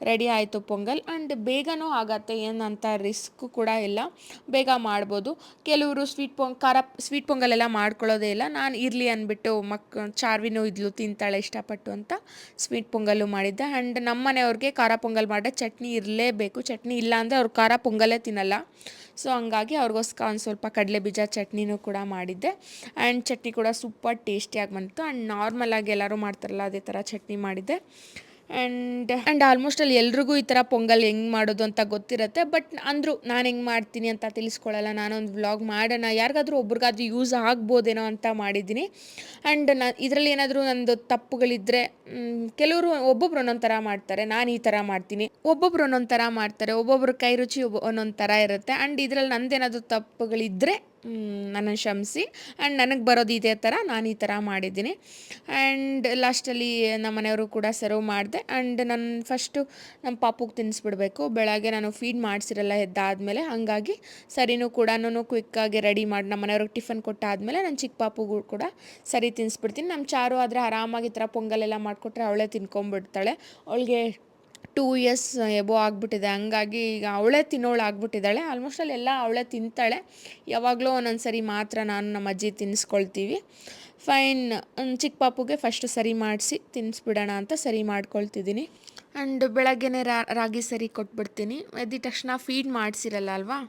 ರೆಡಿ ಆಯಿತು ಪೊಂಗಲ್. ಆ್ಯಂಡ್ ಬೇಗನೂ ಆಗುತ್ತೆ, ಏನಂತ ರಿಸ್ಕ್ ಕೂಡ ಇಲ್ಲ, ಬೇಗ ಮಾಡ್ಬೋದು. ಕೆಲವರು ಸ್ವೀಟ್ ಪೊಂಗಲೆಲ್ಲ ಮಾಡ್ಕೊಳ್ಳೋದೇ ಇಲ್ಲ. ನಾನು ಇರಲಿ ಅಂದ್ಬಿಟ್ಟು ಚಾರ್ವಿನೂ ಇದ್ಲು ತಿಂತಾಳೆ ಇಷ್ಟಪಟ್ಟು ಅಂತ ಸ್ವೀಟ್ ಪೊಂಗಲ್ಲು ಮಾಡಿದ್ದೆ. ಆ್ಯಂಡ್ ನಮ್ಮ ಮನೆಯವ್ರಿಗೆ ಖಾರ ಪೊಂಗಲ್ ಮಾಡಿದ್ರೆ ಚಟ್ನಿ ಇರಲೇಬೇಕು. ಚಟ್ನಿ ಇಲ್ಲ ಅಂದರೆ ಅವ್ರು ಖಾರ ಪೊಂಗಲೇ ತಿನ್ನಲ್ಲ. ಸೊ ಹಂಗಾಗಿ ಅವ್ರಿಗೋಸ್ಕರ ಒಂದು ಸ್ವಲ್ಪ ಕಡಲೆ ಬೀಜ ಚಟ್ನಿನೂ ಕೂಡ ಮಾಡಿದ್ದೆ. ಆ್ಯಂಡ್ ಚಟ್ನಿ ಕೂಡ ಸೂಪರ್ ಟೇಸ್ಟಿಯಾಗಿ ಬಂತು. ಆ್ಯಂಡ್ ನಾರ್ಮಲಾಗಿ ಎಲ್ಲರೂ ಮಾಡ್ತಾರಲ್ಲ ಅದೇ ಥರ ಚಟ್ನಿ ಮಾಡಿದ್ದೆ. ಆ್ಯಂಡ್ ಆಲ್ಮೋಸ್ಟ್ ಅಲ್ಲಿ ಎಲ್ರಿಗೂ ಈ ಥರ ಪೊಂಗಲ್ ಹೆಂಗೆ ಮಾಡೋದು ಅಂತ ಗೊತ್ತಿರುತ್ತೆ. ಬಟ್ ಅಂದರೂ ನಾನು ಹೆಂಗೆ ಮಾಡ್ತೀನಿ ಅಂತ ತಿಳಿಸ್ಕೊಳ್ಳಲ್ಲ, ನಾನೊಂದು ವ್ಲಾಗ್ ಮಾಡೋಣ, ಯಾರಿಗಾದ್ರೂ ಒಬ್ರಿಗಾದ್ರೂ ಯೂಸ್ ಆಗ್ಬೋದೇನೋ ಅಂತ ಮಾಡಿದ್ದೀನಿ. ಆ್ಯಂಡ್ ಇದರಲ್ಲಿ ಏನಾದರೂ ನಂದು ತಪ್ಪುಗಳಿದ್ದರೆ, ಕೆಲವರು ಒಬ್ಬೊಬ್ರು ಒಂದೊಂದು ಥರ ಮಾಡ್ತಾರೆ, ನಾನು ಈ ಥರ ಮಾಡ್ತೀನಿ, ಒಬ್ಬೊಬ್ರು ಒಂದೊಂದು ಥರ ಮಾಡ್ತಾರೆ, ಒಬ್ಬೊಬ್ರು ಕೈ ರುಚಿ ಒಂದೊಂದು ಥರ ಇರುತ್ತೆ. ಆ್ಯಂಡ್ ಇದರಲ್ಲಿ ನಂದೇನಾದರೂ ತಪ್ಪುಗಳಿದ್ದರೆ ನನ್ನನ್ನು ಕ್ಷಮಿಸಿ. ಆ್ಯಂಡ್ ನನಗೆ ಬರೋದು ಇದೇ ಥರ, ನಾನು ಈ ಥರ ಮಾಡಿದ್ದೀನಿ. ಆ್ಯಂಡ್ ಲಾಸ್ಟಲ್ಲಿ ನಮ್ಮ ಮನೆಯವರು ಕೂಡ ಸರ್ವ್ ಮಾಡಿದೆ. ಆ್ಯಂಡ್ ನಾನು ಫಸ್ಟು ನಮ್ಮ ಪಾಪುಗೆ ತಿನ್ನಿಸ್ಬಿಡ್ಬೇಕು, ಬೆಳಗ್ಗೆ ನಾನು ಫೀಡ್ ಮಾಡಿಸಿರಲ್ಲ ಎದ್ದಾದಮೇಲೆ, ಹಾಗಾಗಿ ಸರಿನೂ ಕೂಡ ಕ್ವಿಕ್ಕಾಗಿ ರೆಡಿ ಮಾಡಿ ನಮ್ಮ ಮನೆಯವ್ರಿಗೆ ಟಿಫನ್ ಕೊಟ್ಟಾದಮೇಲೆ ನನ್ನ ಚಿಕ್ಕ ಪಾಪುಗೂ ಕೂಡ ಸರಿ ತಿನ್ನಿಸ್ಬಿಡ್ತೀನಿ. ನಮ್ಮ ಚಾರು ಆದರೆ ಆರಾಮಾಗಿ ಈ ಥರ ಪೊಂಗಲೆಲ್ಲ ಮಾಡಿಕೊಟ್ರೆ ಅವಳೇ ತಿನ್ಕೊಂಬಿಡ್ತಾಳೆ. ಅವಳಿಗೆ 2 ಇಯರ್ಸ್ ಎಬೋ ಆಗಿಬಿಟ್ಟಿದೆ, ಹಂಗಾಗಿ ಈಗ ಅವಳೇ ತಿನ್ನೋಳು ಆಗ್ಬಿಟ್ಟಿದ್ದಾಳೆ. ಆಲ್ಮೋಸ್ಟ್ ಅಲ್ಲಿ ಎಲ್ಲ ಅವಳೇ ತಿಂತಾಳೆ. ಯಾವಾಗಲೂ ಒಂದೊಂದು ಸರಿ ಮಾತ್ರ ನಾನು ನಮ್ಮ ಅಜ್ಜಿ ತಿನ್ನಿಸ್ಕೊಳ್ತೀವಿ. ಫೈನ್, ಚಿಕ್ಕ ಪಾಪುಗೆ ಫಸ್ಟು ಸರಿ ಮಾಡಿಸಿ ತಿನ್ನಿಸ್ಬಿಡೋಣ ಅಂತ ಸರಿ ಮಾಡ್ಕೊಳ್ತಿದ್ದೀನಿ. ಆ್ಯಂಡ್ ಬೆಳಗ್ಗೆನೇ ರಾಗಿ ಸರಿ ಕೊಟ್ಬಿಡ್ತೀನಿ. ಎದ್ದಿದ ತಕ್ಷಣ ಫೀಡ್ ಮಾಡಿಸಿರಲ್ಲ ಅಲ್ವಾ,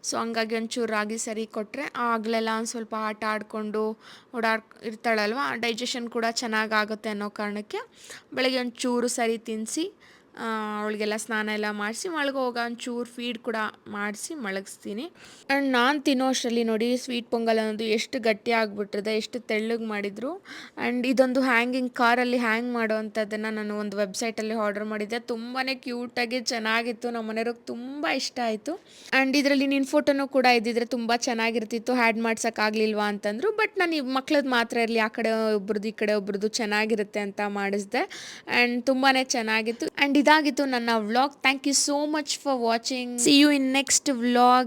ಸೊ ಹಂಗಾಗಿ ಒಂಚೂರು ರಾಗಿ ಸರಿ ಕೊಟ್ಟರೆ ಆಗಲೆಲ್ಲ ಒಂದು ಸ್ವಲ್ಪ ಆಟ ಆಡಿಕೊಂಡು ಇರ್ತಾಳಲ್ವ, ಡೈಜೆಷನ್ ಕೂಡ ಚೆನ್ನಾಗಾಗುತ್ತೆ ಅನ್ನೋ ಕಾರಣಕ್ಕೆ ಬೆಳಗ್ಗೆ ಒಂಚೂರು ಸರಿ ತಿನ್ನಿಸಿ ಅವಳಿಗೆಲ್ಲ ಸ್ನಾನ ಎಲ್ಲ ಮಾಡಿಸಿ ಮಲಗೋವಾಗ ಒಂಚೂರು ಫೀಡ್ ಕೂಡ ಮಾಡಿಸಿ ಮಲಗಿಸ್ತೀನಿ. ಆ್ಯಂಡ್ ನಾನು ತಿನ್ನೋ ಅಷ್ಟರಲ್ಲಿ ನೋಡಿ ಸ್ವೀಟ್ ಪೊಂಗಲ್ ಅನ್ನೋದು ಎಷ್ಟು ಗಟ್ಟಿ ಆಗಿಬಿಟ್ಟಿದೆ, ಎಷ್ಟು ತೆಳ್ಳಗೆ ಮಾಡಿದರು. ಆ್ಯಂಡ್ ಇದೊಂದು ಹ್ಯಾಂಗಿಂಗ್ ಕಾರಲ್ಲಿ ಹ್ಯಾಂಗ್ ಮಾಡೋವಂಥದ್ದನ್ನು ನಾನು ಒಂದು ವೆಬ್ಸೈಟಲ್ಲಿ ಆರ್ಡರ್ ಮಾಡಿದ್ದೆ. ತುಂಬಾ ಕ್ಯೂಟಾಗಿ ಚೆನ್ನಾಗಿತ್ತು, ನಮ್ಮ ಮನೆಯವ್ರಿಗೆ ತುಂಬ ಇಷ್ಟ ಆಯಿತು. ಆ್ಯಂಡ್ ಇದರಲ್ಲಿ ನಿನ್ನ ಫೋಟೋನೂ ಕೂಡ ಇದ್ದಿದ್ರೆ ತುಂಬ ಚೆನ್ನಾಗಿರ್ತಿತ್ತು, ಹ್ಯಾಡ್ ಮಾಡ್ಸೋಕ್ಕಾಗಲಿಲ್ವಾ ಅಂತಂದರು. ಬಟ್ ನಾನು ಈ ಮಕ್ಳದ್ದು ಮಾತ್ರ ಇರಲಿ, ಆ ಕಡೆ ಒಬ್ರದ್ದು ಈ ಕಡೆ ಒಬ್ರದ್ದು ಚೆನ್ನಾಗಿರುತ್ತೆ ಅಂತ ಮಾಡಿಸಿದೆ. ಆ್ಯಂಡ್ ತುಂಬಾ ಚೆನ್ನಾಗಿತ್ತು. ಆ್ಯಂಡ್ ಇದಾಗಿತ್ತು ನನ್ನ vlog. Thank you so much for watching. See you in next vlog.